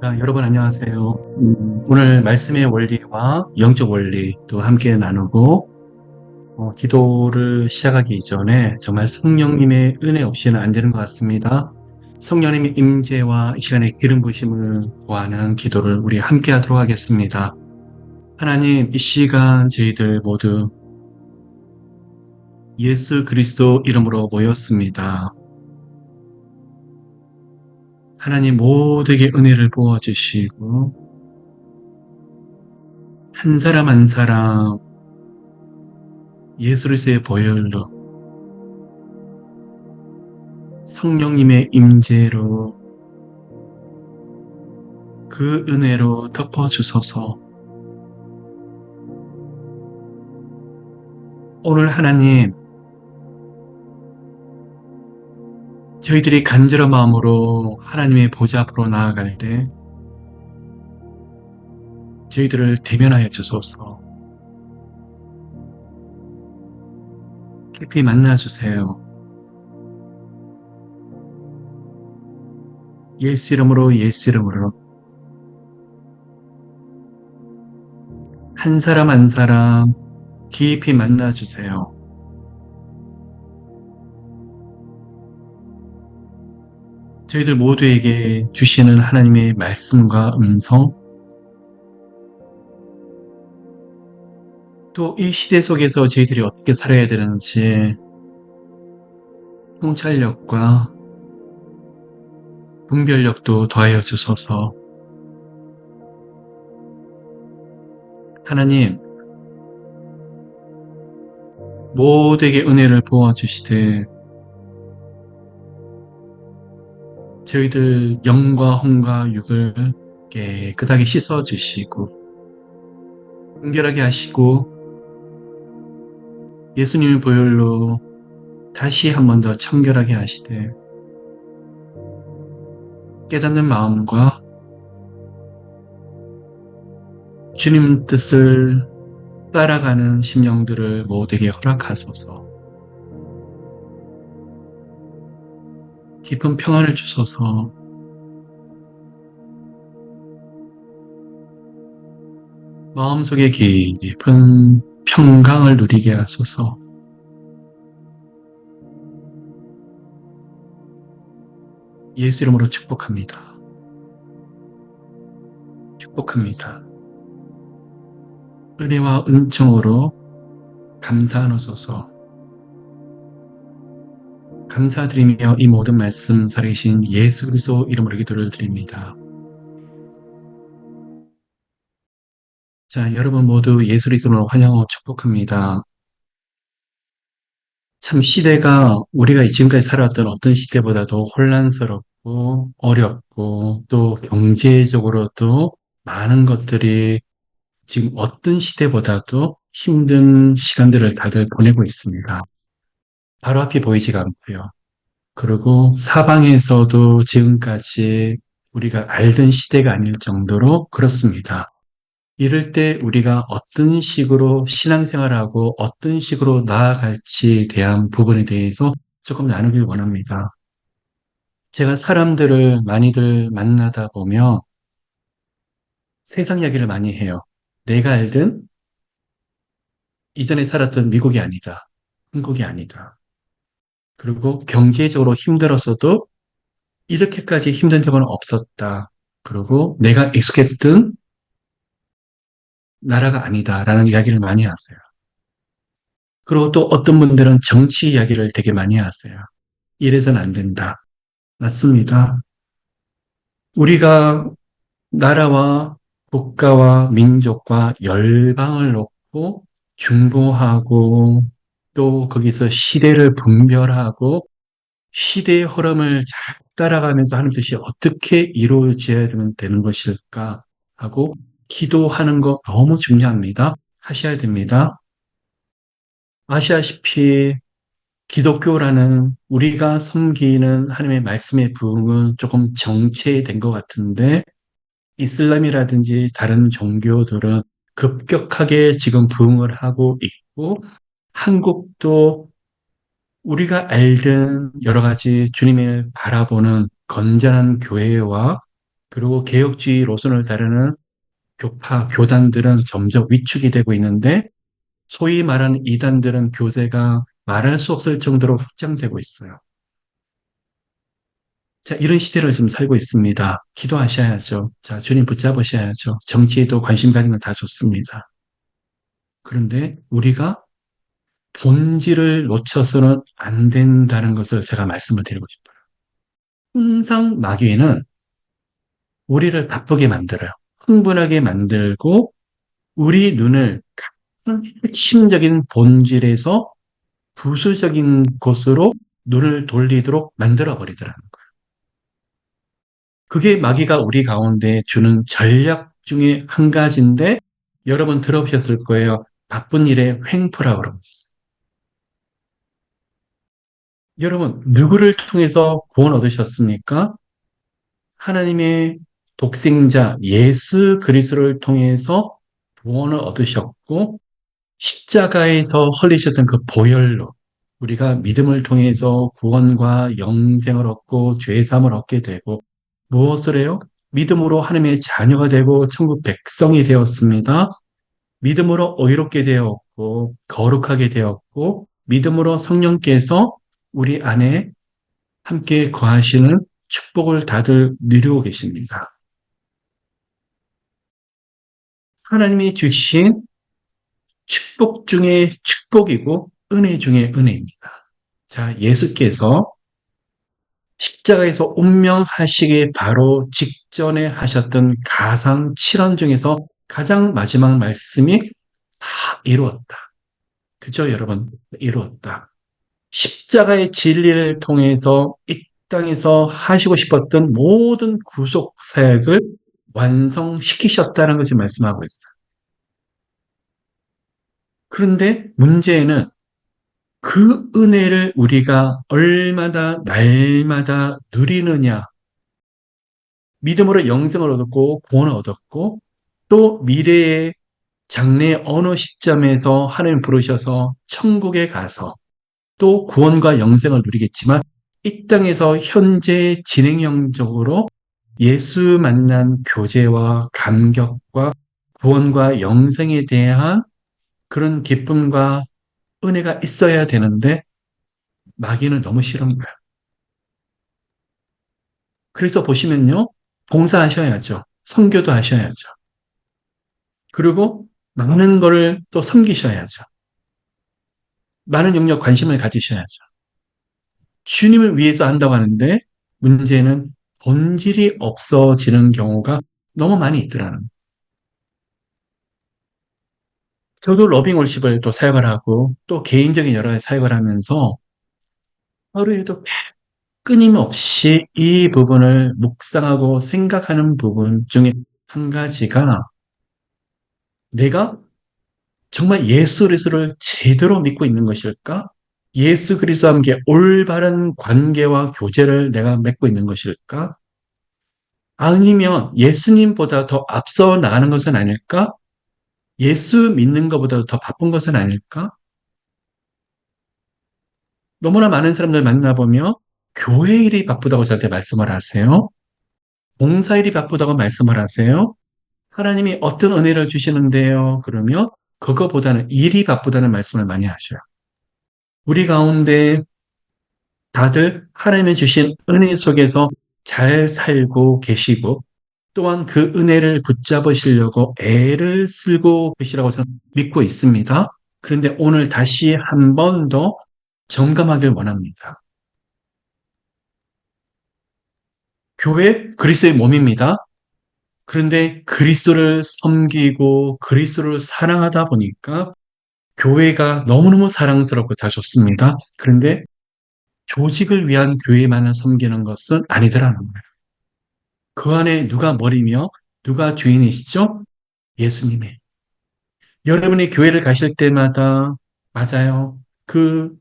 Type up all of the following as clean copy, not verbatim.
여러분 안녕하세요. 오늘 말씀의 원리와 영적 원리 또 함께 나누고 기도를 시작하기 이전에 정말 성령님의 은혜 없이는 안 되는 것 같습니다. 성령님의 임재와 이 시간에 기름 부심을 구하는 기도를 우리 함께 하도록 하겠습니다. 하나님, 이 시간 저희들 모두 예수 그리스도 이름으로 모였습니다. 하나님 모두에게 은혜를 부어주시고 한 사람 한 사람 예수 그리스도의 보혈로 성령님의 임재로 그 은혜로 덮어주소서. 오늘 하나님, 저희들이 간절한 마음으로 하나님의 보좌 앞으로 나아갈 때 저희들을 대면하여 주소서. 깊이 만나주세요. 예수 이름으로 예수 이름으로 한 사람 한 사람 깊이 만나주세요. 저희들 모두에게 주시는 하나님의 말씀과 음성, 또 이 시대 속에서 저희들이 어떻게 살아야 되는지 통찰력과 분별력도 더하여 주소서. 하나님, 모두에게 은혜를 부어주시되 저희들 영과 혼과 육을 깨끗하게 씻어주시고 순결하게 하시고 예수님의 보혈로 다시 한 번 더 청결하게 하시되 깨닫는 마음과 주님 뜻을 따라가는 심령들을 모두에게 허락하소서. 깊은 평안을 주소서. 마음속에 깊은 평강을 누리게 하소서. 예수 이름으로 축복합니다. 축복합니다. 은혜와 은총으로 감사하소서. 감사드리며 이 모든 말씀 살아계신 예수 그리스도 이름으로 기도를 드립니다. 자, 여러분 모두 예수 그리스도로 환영하고 축복합니다. 참 시대가 우리가 지금까지 살아왔던 어떤 시대보다도 혼란스럽고 어렵고 또 경제적으로도 많은 것들이 지금 어떤 시대보다도 힘든 시간들을 다들 보내고 있습니다. 바로 앞이 보이지가 않고요. 그리고 사방에서도 지금까지 우리가 알던 시대가 아닐 정도로 그렇습니다. 이럴 때 우리가 어떤 식으로 신앙생활하고 어떤 식으로 나아갈지에 대한 부분에 대해서 조금 나누길 원합니다. 제가 사람들을 많이들 만나다 보면 세상 이야기를 많이 해요. 내가 알던 이전에 살았던 미국이 아니다. 한국이 아니다. 그리고 경제적으로 힘들었어도 이렇게까지 힘든 적은 없었다. 그리고 내가 익숙했던 나라가 아니다라는 이야기를 많이 하세요. 그리고 또 어떤 분들은 정치 이야기를 되게 많이 하세요. 이래서는 안 된다. 맞습니다. 우리가 나라와 국가와 민족과 열방을 놓고 중보하고 또 거기서 시대를 분별하고 시대의 흐름을 잘 따라가면서 하는 뜻이 어떻게 이루어져야 되는 것일까 하고 기도하는 거 너무 중요합니다. 하셔야 됩니다. 아시다시피 기독교라는 우리가 섬기는 하나님의 말씀의 부흥은 조금 정체된 것 같은데 이슬람이라든지 다른 종교들은 급격하게 지금 부흥을 하고 있고 한국도 우리가 알던 여러 가지 주님을 바라보는 건전한 교회와 그리고 개혁주의 노선을 따르는 교파, 교단들은 점점 위축이 되고 있는데 소위 말하는 이단들은 교세가 말할 수 없을 정도로 확장되고 있어요. 자, 이런 시대를 지금 살고 있습니다. 기도하셔야죠. 자, 주님 붙잡으셔야죠. 정치에도 관심 가지면 다 좋습니다. 그런데 우리가 본질을 놓쳐서는 안 된다는 것을 제가 말씀을 드리고 싶어요. 항상 마귀는 우리를 바쁘게 만들어요. 흥분하게 만들고 우리 눈을 가장 핵심적인 본질에서 부수적인 곳으로 눈을 돌리도록 만들어 버리더라는 거예요. 그게 마귀가 우리 가운데 주는 전략 중에 한 가지인데 여러분 들어보셨을 거예요. 바쁜 일에 횡포라고 그러고 있어요. 여러분 누구를 통해서 구원 얻으셨습니까? 하나님의 독생자 예수 그리스도를 통해서 구원을 얻으셨고 십자가에서 흘리셨던 그 보혈로 우리가 믿음을 통해서 구원과 영생을 얻고 죄사함을 얻게 되고 무엇을 해요? 믿음으로 하나님의 자녀가 되고 천국 백성이 되었습니다. 믿음으로 의롭게 되었고 거룩하게 되었고 믿음으로 성령께서 우리 안에 함께 거하시는 축복을 다들 누리고 계십니다. 하나님이 주신 축복 중에 축복이고 은혜 중에 은혜입니다. 자, 예수께서 십자가에서 운명하시기 바로 직전에 하셨던 가상 7원 중에서 가장 마지막 말씀이 다 이루었다. 그죠, 여러분? 이루었다. 십자가의 진리를 통해서 이 땅에서 하시고 싶었던 모든 구속 사역을 완성시키셨다는 것을 말씀하고 있어요. 그런데 문제는 그 은혜를 우리가 얼마나 날마다 누리느냐. 믿음으로 영생을 얻었고 구원을 얻었고 또 미래의 장래 어느 시점에서 하나님 부르셔서 천국에 가서 또 구원과 영생을 누리겠지만 이 땅에서 현재 진행형적으로 예수 만난 교제와 감격과 구원과 영생에 대한 그런 기쁨과 은혜가 있어야 되는데 마귀는 너무 싫은 거예요. 그래서 보시면요. 봉사하셔야죠. 선교도 하셔야죠. 그리고 많은 거를 또 섬기셔야죠. 많은 영역 관심을 가지셔야죠. 주님을 위해서 한다고 하는데 문제는 본질이 없어지는 경우가 너무 많이 있더라는 거예요. 저도 러빙월십을 또 사역을 하고 또 개인적인 여러 가지 사역을 하면서 하루에도 끊임없이 이 부분을 묵상하고 생각하는 부분 중에 한 가지가 내가 정말 예수 그리스도를 제대로 믿고 있는 것일까? 예수 그리스도와 함께 올바른 관계와 교제를 내가 맺고 있는 것일까? 아니면 예수님보다 더 앞서 나가는 것은 아닐까? 예수 믿는 것보다 더 바쁜 것은 아닐까? 너무나 많은 사람들 만나보며 교회 일이 바쁘다고 저한테 말씀을 하세요. 봉사 일이 바쁘다고 말씀을 하세요. 하나님이 어떤 은혜를 주시는데요? 그러면 그거보다는 일이 바쁘다는 말씀을 많이 하셔요. 우리 가운데 다들 하나님이 주신 은혜 속에서 잘 살고 계시고 또한 그 은혜를 붙잡으시려고 애를 쓰고 계시라고 저는 믿고 있습니다. 그런데 오늘 다시 한 번 더 점검하길 원합니다. 교회 그리스도의 몸입니다. 그런데 그리스도를 섬기고 그리스도를 사랑하다 보니까 교회가 너무너무 사랑스럽고 다 좋습니다. 그런데 조직을 위한 교회만을 섬기는 것은 아니더라는 거예요. 그 안에 누가 머리며 누가 주인이시죠? 예수님의. 여러분이 교회를 가실 때마다 맞아요. 그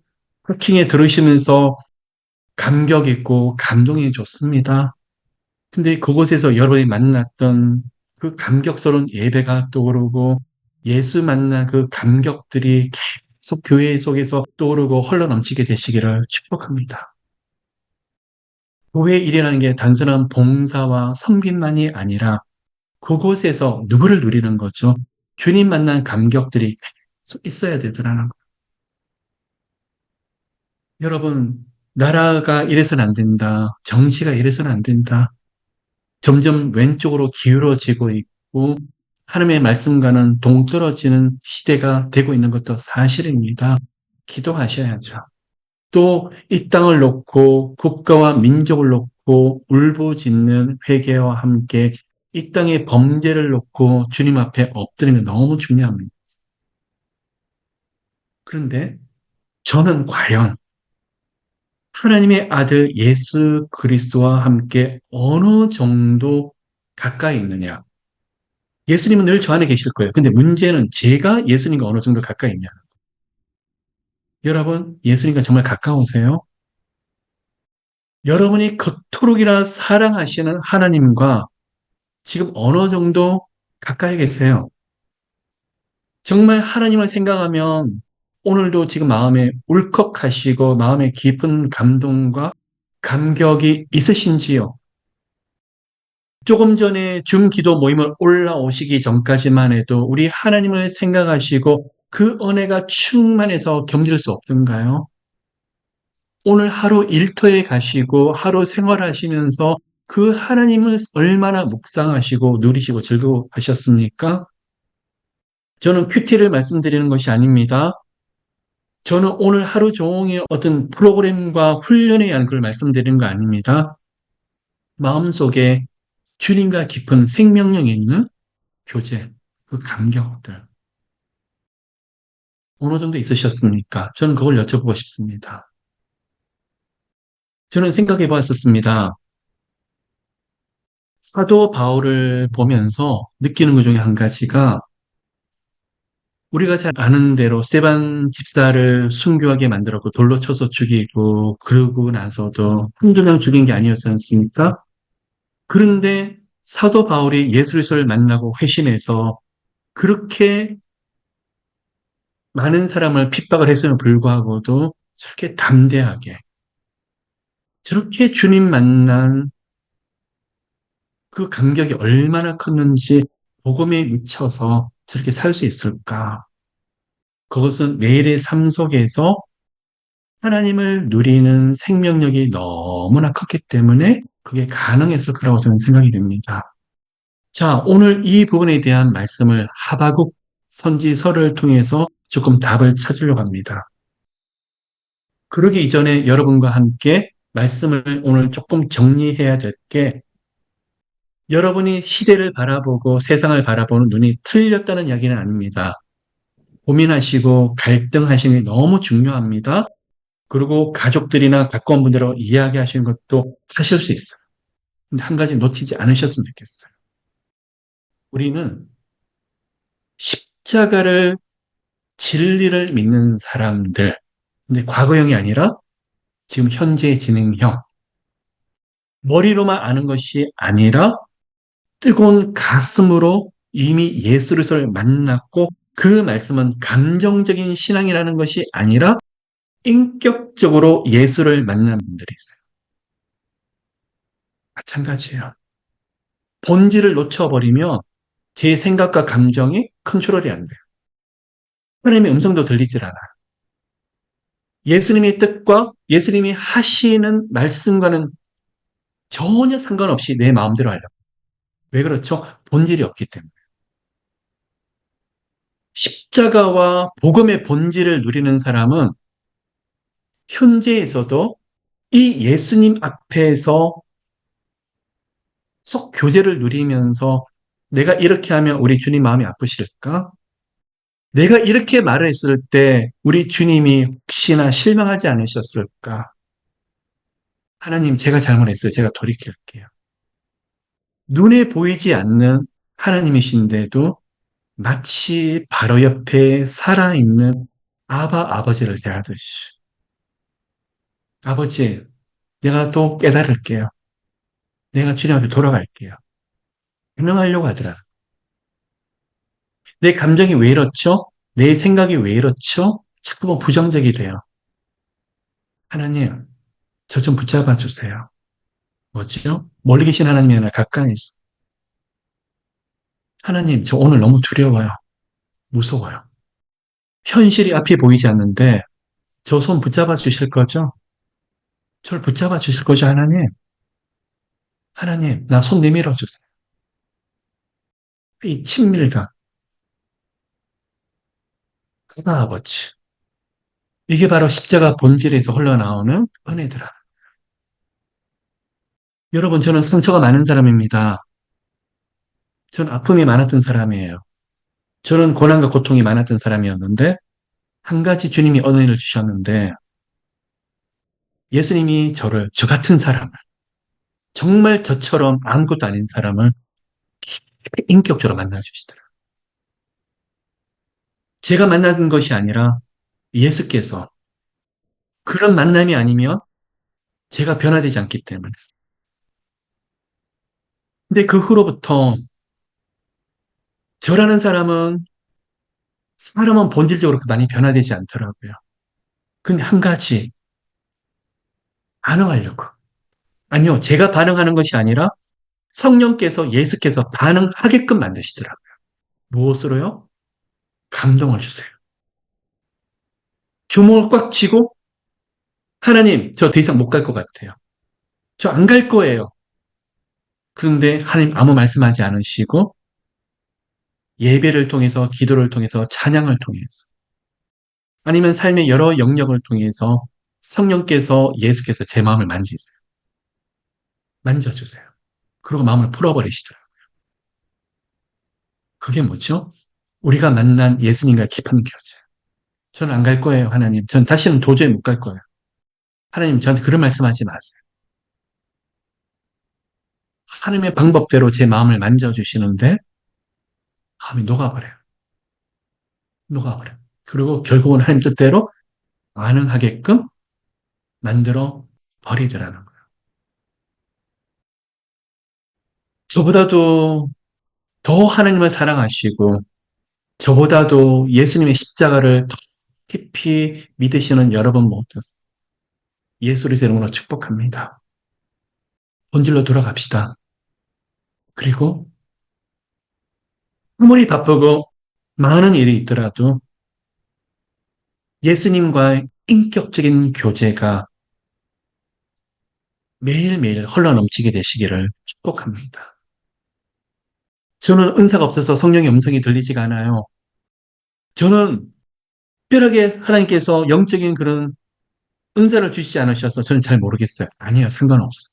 호킹에 들으시면서 감격 있고 감동이 좋습니다. 근데 그곳에서 여러분이 만났던 그 감격스러운 예배가 떠오르고 예수 만난 그 감격들이 계속 교회 속에서 떠오르고 흘러넘치게 되시기를 축복합니다. 교회 일이라는 게 단순한 봉사와 섬김만이 아니라 그곳에서 누구를 누리는 거죠? 주님 만난 감격들이 있어야 되더라는 거. 여러분, 나라가 이래서는 안 된다. 정치가 이래서는 안 된다. 점점 왼쪽으로 기울어지고 있고 하나님의 말씀과는 동떨어지는 시대가 되고 있는 것도 사실입니다. 기도하셔야죠. 또 이 땅을 놓고 국가와 민족을 놓고 울부짖는 회개와 함께 이 땅의 범죄를 놓고 주님 앞에 엎드리는 게 너무 중요합니다. 그런데 저는 과연 하나님의 아들 예수 그리스도와 함께 어느 정도 가까이 있느냐? 예수님은 늘 저 안에 계실 거예요. 근데 문제는 제가 예수님과 어느 정도 가까이 있냐? 여러분, 예수님과 정말 가까우세요? 여러분이 그토록이나 사랑하시는 하나님과 지금 어느 정도 가까이 계세요? 정말 하나님을 생각하면 오늘도 지금 마음에 울컥하시고 마음에 깊은 감동과 감격이 있으신지요? 조금 전에 줌 기도 모임을 올라오시기 전까지만 해도 우리 하나님을 생각하시고 그 은혜가 충만해서 견딜 수 없던가요? 오늘 하루 일터에 가시고 하루 생활하시면서 그 하나님을 얼마나 묵상하시고 누리시고 즐거워하셨습니까? 저는 큐티를 말씀드리는 것이 아닙니다. 저는 오늘 하루 종일 어떤 프로그램과 훈련에 의한 걸 말씀드리는 거 아닙니다. 마음속에 주님과 깊은 생명력 있는 교제, 그 감격들 어느 정도 있으셨습니까? 저는 그걸 여쭤보고 싶습니다. 저는 생각해 보았었습니다. 사도 바울을 보면서 느끼는 것 중에 한 가지가 우리가 잘 아는 대로 스테반 집사를 순교하게 만들었고 돌로 쳐서 죽이고 그러고 나서도 한두 명 죽인 게 아니었지 않습니까? 그런데 사도 바울이 예수 그리스도를 만나고 회심해서 그렇게 많은 사람을 핍박을 했음에도 불구하고도 저렇게 담대하게 저렇게 주님 만난 그 감격이 얼마나 컸는지 복음에 미쳐서 저렇게 살 수 있을까? 그것은 매일의 삶 속에서 하나님을 누리는 생명력이 너무나 컸기 때문에 그게 가능했을 거라고 저는 생각이 됩니다. 자, 오늘 이 부분에 대한 말씀을 하바국 선지서를 통해서 조금 답을 찾으려고 합니다. 그러기 이전에 여러분과 함께 말씀을 오늘 조금 정리해야 될 게 여러분이 시대를 바라보고 세상을 바라보는 눈이 틀렸다는 이야기는 아닙니다. 고민하시고 갈등하시는 게 너무 중요합니다. 그리고 가족들이나 가까운 분들하고 이야기하시는 것도 하실 수 있어요. 근데 한 가지 놓치지 않으셨으면 좋겠어요. 우리는 십자가를 진리를 믿는 사람들, 근데 과거형이 아니라 지금 현재 진행형, 머리로만 아는 것이 아니라 뜨거운 가슴으로 이미 예수 그리스도를 만났고 그 말씀은 감정적인 신앙이라는 것이 아니라 인격적으로 예수를 만난 분들이 있어요. 마찬가지예요. 본질을 놓쳐버리면 제 생각과 감정이 컨트롤이 안 돼요. 하나님의 음성도 들리질 않아요. 예수님의 뜻과 예수님이 하시는 말씀과는 전혀 상관없이 내 마음대로 하려고. 왜 그렇죠? 본질이 없기 때문에. 십자가와 복음의 본질을 누리는 사람은 현재에서도 이 예수님 앞에서 속 교제를 누리면서 내가 이렇게 하면 우리 주님 마음이 아프실까? 내가 이렇게 말을 했을 때 우리 주님이 혹시나 실망하지 않으셨을까? 하나님, 제가 잘못했어요. 제가 돌이킬게요. 눈에 보이지 않는 하나님이신데도 마치 바로 옆에 살아있는 아버지를 대하듯이. 아버지, 내가 또 깨달을게요. 내가 주님 앞에 돌아갈게요. 변명하려고 하더라. 내 감정이 왜 이렇죠? 내 생각이 왜 이렇죠? 자꾸 뭐 부정적이 돼요. 하나님, 저 좀 붙잡아 주세요. 뭐죠? 멀리 계신 하나님이 아니라 가까이 있어. 하나님, 저 오늘 너무 두려워요. 무서워요. 현실이 앞이 보이지 않는데 저 손 붙잡아 주실 거죠? 저를 붙잡아 주실 거죠, 하나님? 하나님, 나 손 내밀어 주세요. 이 친밀감, 아바 아버지. 이게 바로 십자가 본질에서 흘러나오는 은혜더라. 여러분, 저는 상처가 많은 사람입니다. 저는 아픔이 많았던 사람이에요. 저는 고난과 고통이 많았던 사람이었는데, 한 가지 주님이 은혜를 주셨는데, 예수님이 저를, 저 같은 사람을, 정말 저처럼 아무것도 아닌 사람을 인격적으로 만나주시더라. 제가 만나는 것이 아니라 예수께서 그런 만남이 아니면 제가 변화되지 않기 때문에. 근데 그 후로부터 저라는 사람은 본질적으로 많이 변화되지 않더라고요. 근데 한 가지, 반응하려고. 아니요, 제가 반응하는 것이 아니라 성령께서 예수께서 반응하게끔 만드시더라고요. 무엇으로요? 감동을 주세요. 주먹을 꽉 쥐고 하나님, 저 더 이상 못 갈 것 같아요. 저 안 갈 거예요. 그런데 하나님 아무 말씀하지 않으시고 예배를 통해서 기도를 통해서 찬양을 통해서 아니면 삶의 여러 영역을 통해서 성령께서 예수께서 제 마음을 만지세요. 만져주세요. 그리고 마음을 풀어버리시더라고요. 그게 뭐죠? 우리가 만난 예수님과 깊은 교제. 저는 안 갈 거예요, 하나님. 전 다시는 도저히 못 갈 거예요. 하나님, 저한테 그런 말씀하지 마세요. 하나님의 방법대로 제 마음을 만져주시는데 마음이 녹아버려요. 녹아버려요. 그리고 결국은 하나님 뜻대로 반응하게끔 만들어 버리더라는 거예요. 저보다도 더 하나님을 사랑하시고 저보다도 예수님의 십자가를 더 깊이 믿으시는 여러분 모두 예수를 이름으로 축복합니다. 본질로 돌아갑시다. 그리고 아무리 바쁘고 많은 일이 있더라도 예수님과의 인격적인 교제가 매일매일 흘러넘치게 되시기를 축복합니다. 저는 은사가 없어서 성령의 음성이 들리지가 않아요. 저는 특별하게 하나님께서 영적인 그런 은사를 주시지 않으셔서 저는 잘 모르겠어요. 아니에요. 상관없어요.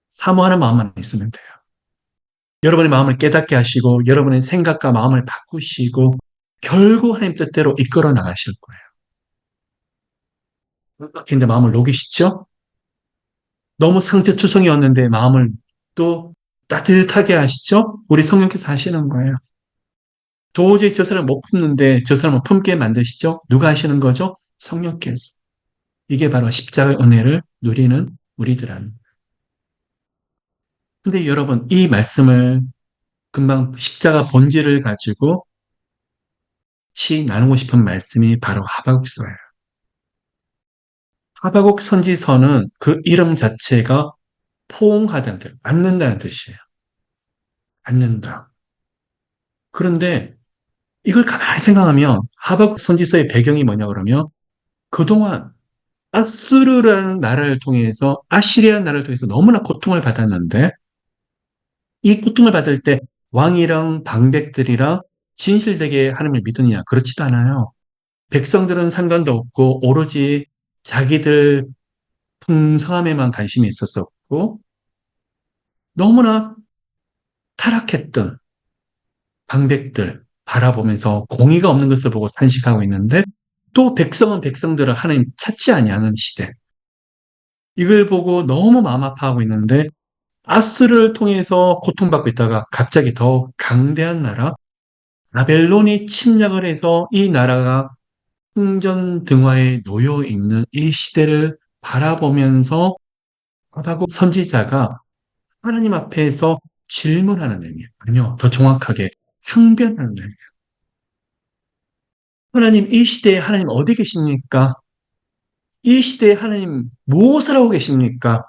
사모하는 마음만 있으면 돼요. 여러분의 마음을 깨닫게 하시고 여러분의 생각과 마음을 바꾸시고 결국 하나님 뜻대로 이끌어 나가실 거예요. 근데 마음을 녹이시죠? 너무 상태투성이었는데 마음을 또 따뜻하게 하시죠? 우리 성령께서 하시는 거예요. 도저히 저 사람 못 품는데 저 사람을 품게 만드시죠? 누가 하시는 거죠? 성령께서. 이게 바로 십자가의 은혜를 누리는 우리들은. 근데 여러분, 이 말씀을 금방 십자가 본질을 가지고 같이 나누고 싶은 말씀이 바로 하박국서예요. 하박국 선지서는 그 이름 자체가 포옹하다는 뜻, 안는다는 뜻이에요. 안는다. 그런데 이걸 가만히 생각하면 하박국 선지서의 배경이 뭐냐 그러면 그동안 아수르라는 나라를 통해서 아시리아는 나라를 통해서 너무나 고통을 받았는데 이 고통을 받을 때 왕이랑 방백들이랑 진실되게 하나님을 믿느냐? 그렇지도 않아요. 백성들은 상관도 없고 오로지 자기들 풍성함에만 관심이 있었었고 너무나 타락했던 방백들 바라보면서 공의가 없는 것을 보고 탄식하고 있는데 또 백성은 백성들을 하나님 찾지 아니하는 시대. 이걸 보고 너무 마음 아파하고 있는데 아스를 통해서 고통받고 있다가 갑자기 더 강대한 나라 바벨론이 침략을 해서 이 나라가 흥전등화에 놓여 있는 이 시대를 바라보면서 하박국 선지자가 하나님 앞에서 질문하는 의미예요. 아니요, 더 정확하게 항변하는 의미예요. 하나님, 이 시대에 하나님 어디 계십니까? 이 시대에 하나님 무엇을 하고 계십니까?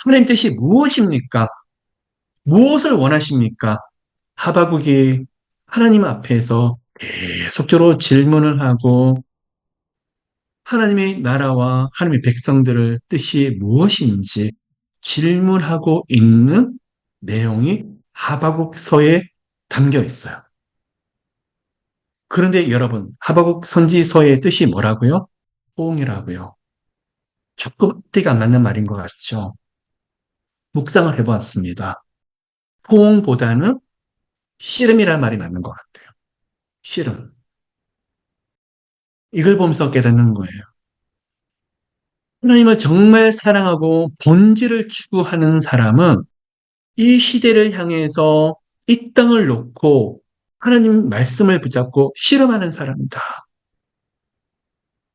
하나님 뜻이 무엇입니까? 무엇을 원하십니까? 하박국이 하나님 앞에서 계속적으로 질문을 하고 하나님의 나라와 하나님의 백성들의 뜻이 무엇인지 질문하고 있는 내용이 하박국서에 담겨 있어요. 그런데 여러분, 하박국 선지서의 뜻이 뭐라고요? 포옹이라고요. 조금 뜻이 안 맞는 말인 것 같죠? 묵상을 해보았습니다. 포옹보다는 씨름이라는 말이 맞는 것 같아요. 씨름. 이걸 보면서 깨닫는 거예요. 하나님을 정말 사랑하고 본질을 추구하는 사람은 이 시대를 향해서 이 땅을 놓고 하나님 말씀을 붙잡고 씨름하는 사람이다.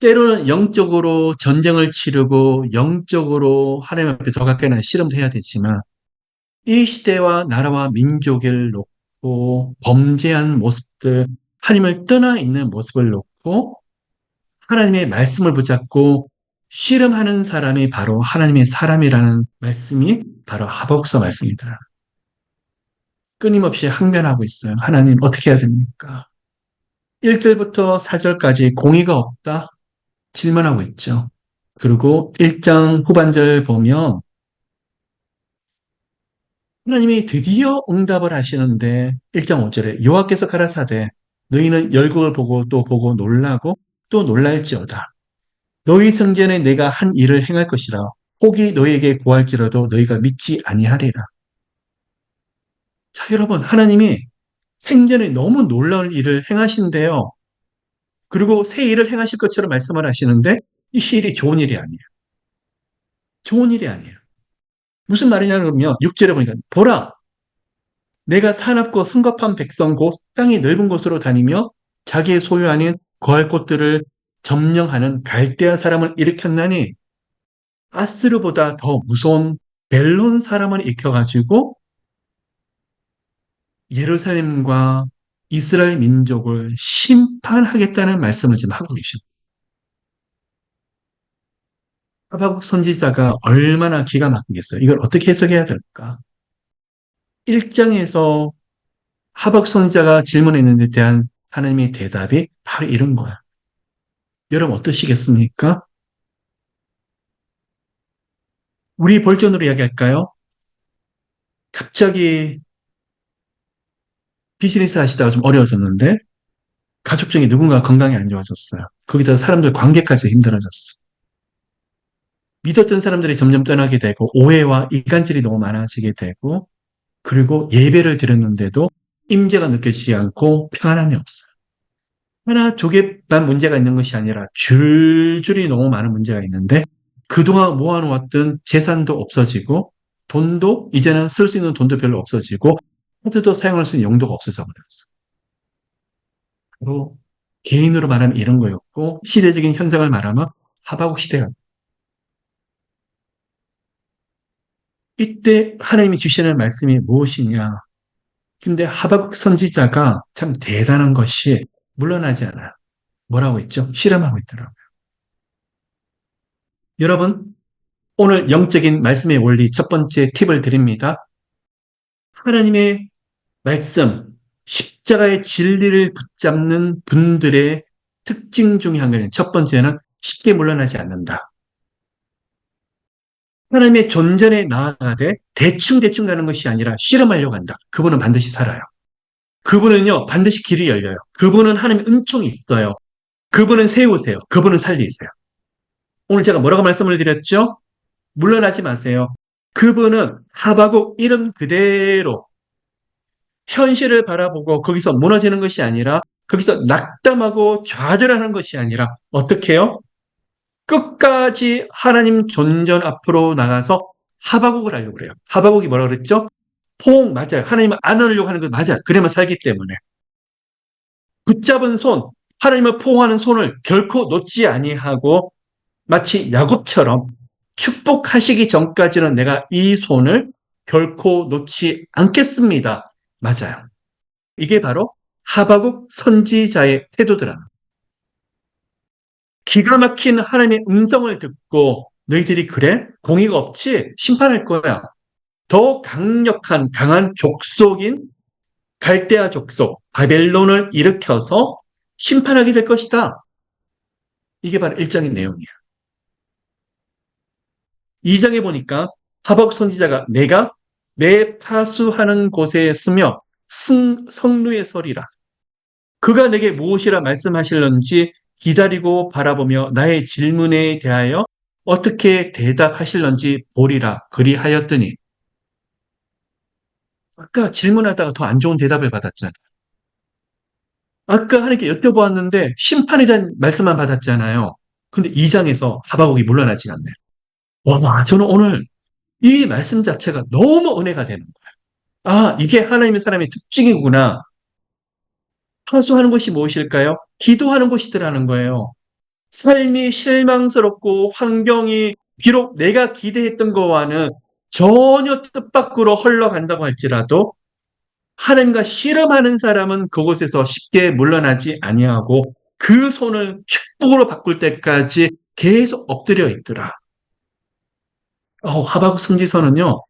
때로는 영적으로 전쟁을 치르고 영적으로 하나님 앞에 더 가까이 나는 씨름도 해야 되지만 이 시대와 나라와 민족을 놓고 범죄한 모습들, 하나님을 떠나 있는 모습을 놓고 하나님의 말씀을 붙잡고 씨름하는 사람이 바로 하나님의 사람이라는 말씀이 바로 하박국서 말씀이더라. 끊임없이 항변하고 있어요. 하나님 어떻게 해야 됩니까? 1절부터 4절까지 공의가 없다 질문하고 있죠. 그리고 1장 후반절 보면 하나님이 드디어 응답을 하시는데 1장 5절에 여호와께서 가라사대 너희는 열국을 보고 또 보고 놀라고 또 놀랄지어다. 너희 성전에 내가 한 일을 행할 것이라. 혹이 너희에게 구할지라도 너희가 믿지 아니하리라. 자, 여러분, 하나님이 생전에 너무 놀라운 일을 행하신대요. 그리고 새 일을 행하실 것처럼 말씀을 하시는데 이 일이 좋은 일이 아니에요. 좋은 일이 아니에요. 무슨 말이냐면 6절에 보니까 보라 내가 사납고 성급한 백성 곧 땅이 넓은 곳으로 다니며 자기의 소유 아닌 거할 곳들을 점령하는 갈대아 사람을 일으켰나니 아스르보다 더 무서운 벨론 사람을 일으켜가지고 예루살렘과 이스라엘 민족을 심판하겠다는 말씀을 지금 하고 계십니다. 하박국 선지자가 얼마나 기가 막히겠어요. 이걸 어떻게 해석해야 될까? 1장에서 하박국 선지자가 질문했는데 대한 하나님의 대답이 바로 이런 거야. 여러분 어떠시겠습니까? 우리 벌전으로 이야기할까요? 갑자기 비즈니스 하시다가 좀 어려워졌는데 가족 중에 누군가 건강이 안 좋아졌어요. 거기다 사람들 관계까지 힘들어졌어. 믿었던 사람들이 점점 떠나게 되고 오해와 이간질이 너무 많아지게 되고 그리고 예배를 드렸는데도 임재가 느껴지지 않고 평안함이 없어요. 하나 두 개만 문제가 있는 것이 아니라 줄줄이 너무 많은 문제가 있는데 그동안 모아놓았던 재산도 없어지고 돈도 이제는 쓸 수 있는 돈도 별로 없어지고 카드도 사용할 수 있는 용도가 없어져 버렸어요. 바로 개인으로 말하면 이런 거였고 시대적인 현상을 말하면 하박국 시대가 이때 하나님이 주시는 말씀이 무엇이냐? 근데 하박국 선지자가 참 대단한 것이 물러나지 않아요. 뭐라고 했죠? 실험하고 있더라고요. 여러분, 오늘 영적인 말씀의 원리 첫 번째 팁을 드립니다. 하나님의 말씀, 십자가의 진리를 붙잡는 분들의 특징 중에 한 가지는 첫 번째는 쉽게 물러나지 않는다. 하나님의 존전에 나아가되 대충대충 가는 것이 아니라 실험하려고 한다. 그분은 반드시 살아요. 그분은요, 반드시 길이 열려요. 그분은 하나님의 은총이 있어요. 그분은 세우세요. 그분은 살리세요. 오늘 제가 뭐라고 말씀을 드렸죠? 물러나지 마세요. 그분은 하박국 이름 그대로 현실을 바라보고 거기서 무너지는 것이 아니라 거기서 낙담하고 좌절하는 것이 아니라 어떻게 해요? 끝까지 하나님 존전 앞으로 나가서 하박국을 하려고 그래요. 하박국이 뭐라고 그랬죠? 포옹 맞아요. 하나님을 안으려고 하는 거 맞아요. 그래만 살기 때문에. 붙잡은 손, 하나님을 포옹하는 손을 결코 놓지 아니하고 마치 야곱처럼 축복하시기 전까지는 내가 이 손을 결코 놓지 않겠습니다. 맞아요. 이게 바로 하박국 선지자의 태도더라. 기가 막힌 하나님의 음성을 듣고 너희들이 그래? 공의가 없지? 심판할 거야. 더 강력한 강한 족속인 갈대아 족속 바벨론을 일으켜서 심판하게 될 것이다. 이게 바로 1장의 내용이야. 2장에 보니까 하박국 선지자가 내가 내 파수하는 곳에 서며 성루에 서리라. 그가 내게 무엇이라 말씀하실런지 기다리고 바라보며 나의 질문에 대하여 어떻게 대답하실런지 보리라. 그리하였더니 아까 질문하다가 더 안 좋은 대답을 받았잖아. 아까 하나님께 여쭤보았는데 심판에 대한 말씀만 받았잖아요. 근데 2장에서 하박국이 물러나지 않네요. 와, 저는 오늘 이 말씀 자체가 너무 은혜가 되는 거예요. 아, 이게 하나님의 사람의 특징이구나. 하소하는 것이 무엇일까요? 기도하는 것이더라는 거예요. 삶이 실망스럽고 환경이 비록 내가 기대했던 것과는 전혀 뜻밖으로 흘러간다고 할지라도 하나님과 씨름하는 사람은 그곳에서 쉽게 물러나지 아니하고 그 손을 축복으로 바꿀 때까지 계속 엎드려 있더라. 하박국 선지서는요.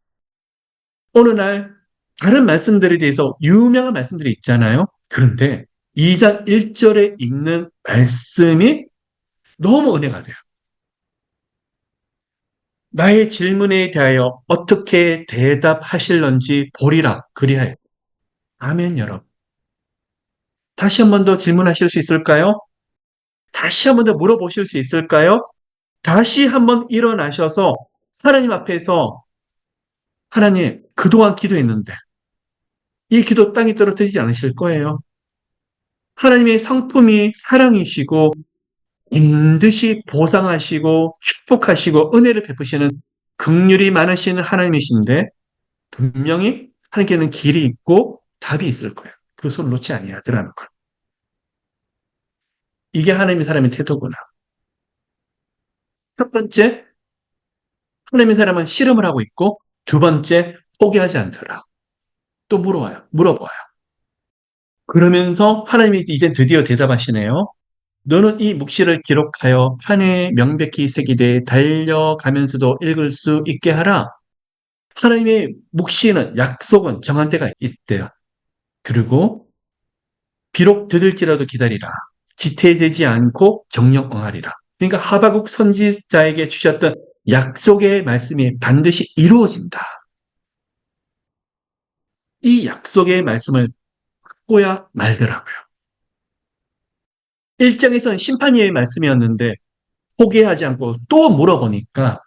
어느 날 다른 말씀들에 대해서 유명한 말씀들이 있잖아요. 그런데 2장 1절에 있는 말씀이 너무 은혜가 돼요. 나의 질문에 대하여 어떻게 대답하실런지 보리라 그리하여. 아멘 여러분. 다시 한 번 더 질문하실 수 있을까요? 다시 한 번 더 물어보실 수 있을까요? 다시 한 번 일어나셔서 하나님 앞에서 하나님 그동안 기도했는데 이 기도 땅에 떨어뜨리지 않으실 거예요. 하나님의 성품이 사랑이시고 반드시 보상하시고 축복하시고 은혜를 베푸시는 긍휼이 많으신 하나님이신데 분명히 하나님께는 길이 있고 답이 있을 거예요. 그 손을 놓지 아니하더라는 걸. 이게 하나님의 사람의 태도구나. 첫 번째, 하나님의 사람은 씨름을 하고 있고 두 번째, 포기하지 않더라. 또 물어봐요. 그러면서 하나님이 이제 드디어 대답하시네요. 너는 이 묵시를 기록하여 판에 명백히 새기되 달려가면서도 읽을 수 있게 하라. 하나님의 묵시는 약속은 정한 때가 있대요. 그리고 비록 늦을지라도 기다리라. 지체되지 않고 정령 응하리라. 그러니까 하박국 선지자에게 주셨던 약속의 말씀이 반드시 이루어진다. 이 약속의 말씀을 듣고야 말더라고요. 1장에서는 심판이의 말씀이었는데 포기하지 않고 또 물어보니까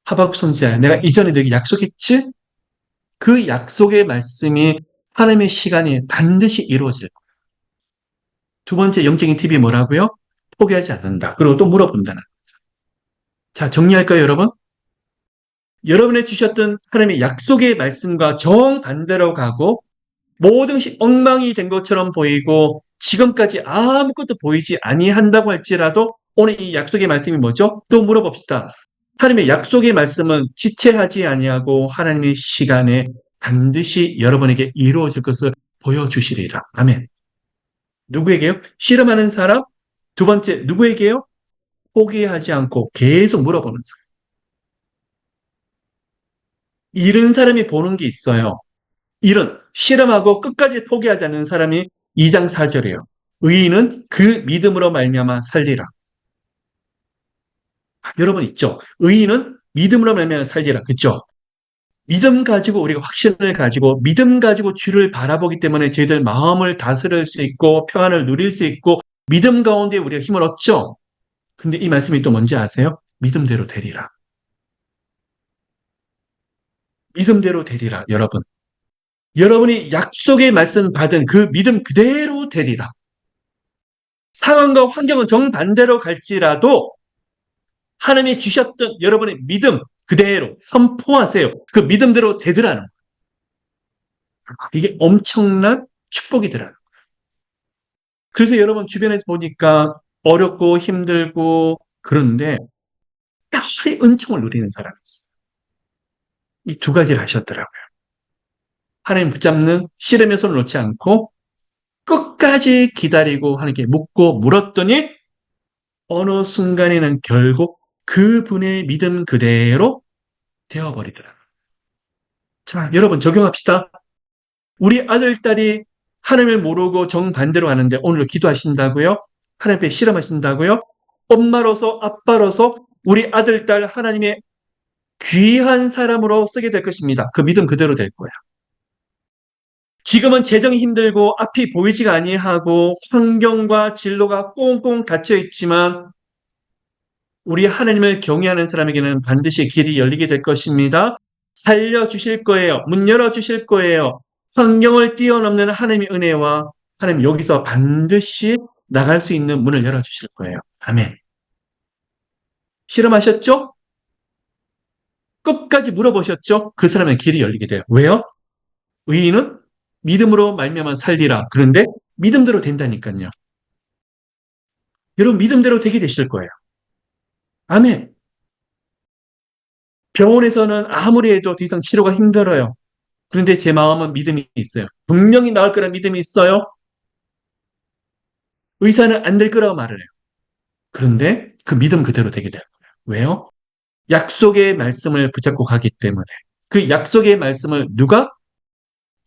하박국 선지자, 내가 이전에 너에게 약속했지? 그 약속의 말씀이 하나님의 시간이 반드시 이루어질 거예요. 두 번째 영적인 팁이 뭐라고요? 포기하지 않는다. 그리고 또 물어본다는 거죠. 자, 정리할까요, 여러분? 여러분의 주셨던 하나님의 약속의 말씀과 정반대로 가고 모든 것이 엉망이 된 것처럼 보이고 지금까지 아무것도 보이지 아니한다고 할지라도 오늘 이 약속의 말씀이 뭐죠? 또 물어봅시다. 하나님의 약속의 말씀은 지체하지 아니하고 하나님의 시간에 반드시 여러분에게 이루어질 것을 보여주시리라. 아멘. 누구에게요? 씨름하는 사람? 두 번째, 누구에게요? 포기하지 않고 계속 물어보는 사람. 이런 사람이 보는 게 있어요. 이런 씨름하고 끝까지 포기하지 않는 사람이 2장 4절이에요. 의인은 그 믿음으로 말미암아 살리라. 여러분 있죠? 의인은 믿음으로 말미암아 살리라. 그렇죠? 믿음 가지고 우리가 확신을 가지고 믿음 가지고 주를 바라보기 때문에 저희들 마음을 다스릴 수 있고 평안을 누릴 수 있고 믿음 가운데 우리가 힘을 얻죠. 근데 이 말씀이 또 뭔지 아세요? 믿음대로 되리라. 믿음대로 되리라, 여러분. 여러분이 약속의 말씀 받은 그 믿음 그대로 되리라. 상황과 환경은 정반대로 갈지라도 하나님이 주셨던 여러분의 믿음 그대로 선포하세요. 그 믿음대로 되더라는 거예요. 이게 엄청난 축복이더라는 거예요. 그래서 여러분 주변에서 보니까 어렵고 힘들고 그런데 빨리 은총을 누리는 사람이 있어요. 이 두 가지를 하셨더라고요. 하나님 붙잡는 씨름의 손을 놓지 않고 끝까지 기다리고 하나님께 묻고 물었더니 어느 순간에는 결국 그분의 믿음 그대로 되어버리더라. 자, 여러분 적용합시다. 우리 아들, 딸이 하나님을 모르고 정반대로 하는데 오늘 기도하신다고요? 하나님 앞에 실험하신다고요? 엄마로서 아빠로서 우리 아들, 딸 하나님의 귀한 사람으로 쓰게 될 것입니다. 그 믿음 그대로 될 거야. 지금은 재정이 힘들고 앞이 보이지가 아니하고 환경과 진로가 꽁꽁 닫혀 있지만 우리 하나님을 경외하는 사람에게는 반드시 길이 열리게 될 것입니다. 살려주실 거예요. 문 열어주실 거예요. 환경을 뛰어넘는 하나님의 은혜와 하나님 여기서 반드시 나갈 수 있는 문을 열어주실 거예요. 아멘. 실험하셨죠? 끝까지 물어보셨죠? 그 사람의 길이 열리게 돼요. 왜요? 의인은 믿음으로 말미암아 살리라. 그런데 믿음대로 된다니까요. 여러분 믿음대로 되게 되실 거예요. 아멘. 병원에서는 아무리 해도 더 이상 치료가 힘들어요. 그런데 제 마음은 믿음이 있어요. 분명히 나을 거라 믿음이 있어요. 의사는 안 될 거라고 말을 해요. 그런데 그 믿음 그대로 되게 돼요. 왜요? 약속의 말씀을 붙잡고 가기 때문에. 그 약속의 말씀을 누가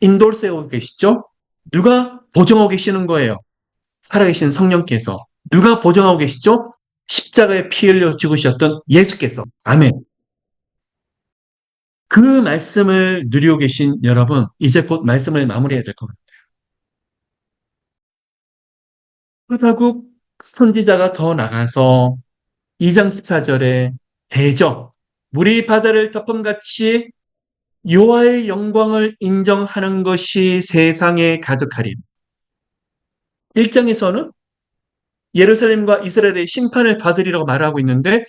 인도세우고 계시죠? 누가 보증하고 계시는 거예요? 살아계신 성령께서. 누가 보증하고 계시죠? 십자가에 피 흘려 죽으셨던 예수께서. 아멘. 그 말씀을 누리고 계신 여러분, 이제 곧 말씀을 마무리해야 될 것 같아요. 그렇다고 선지자가 더 나가서 2장 14절에 대적, 물이 바다를 덮음같이 여호와의 영광을 인정하는 것이 세상에 가득하리. 1장에서는 예루살렘과 이스라엘의 심판을 받으리라고 말하고 있는데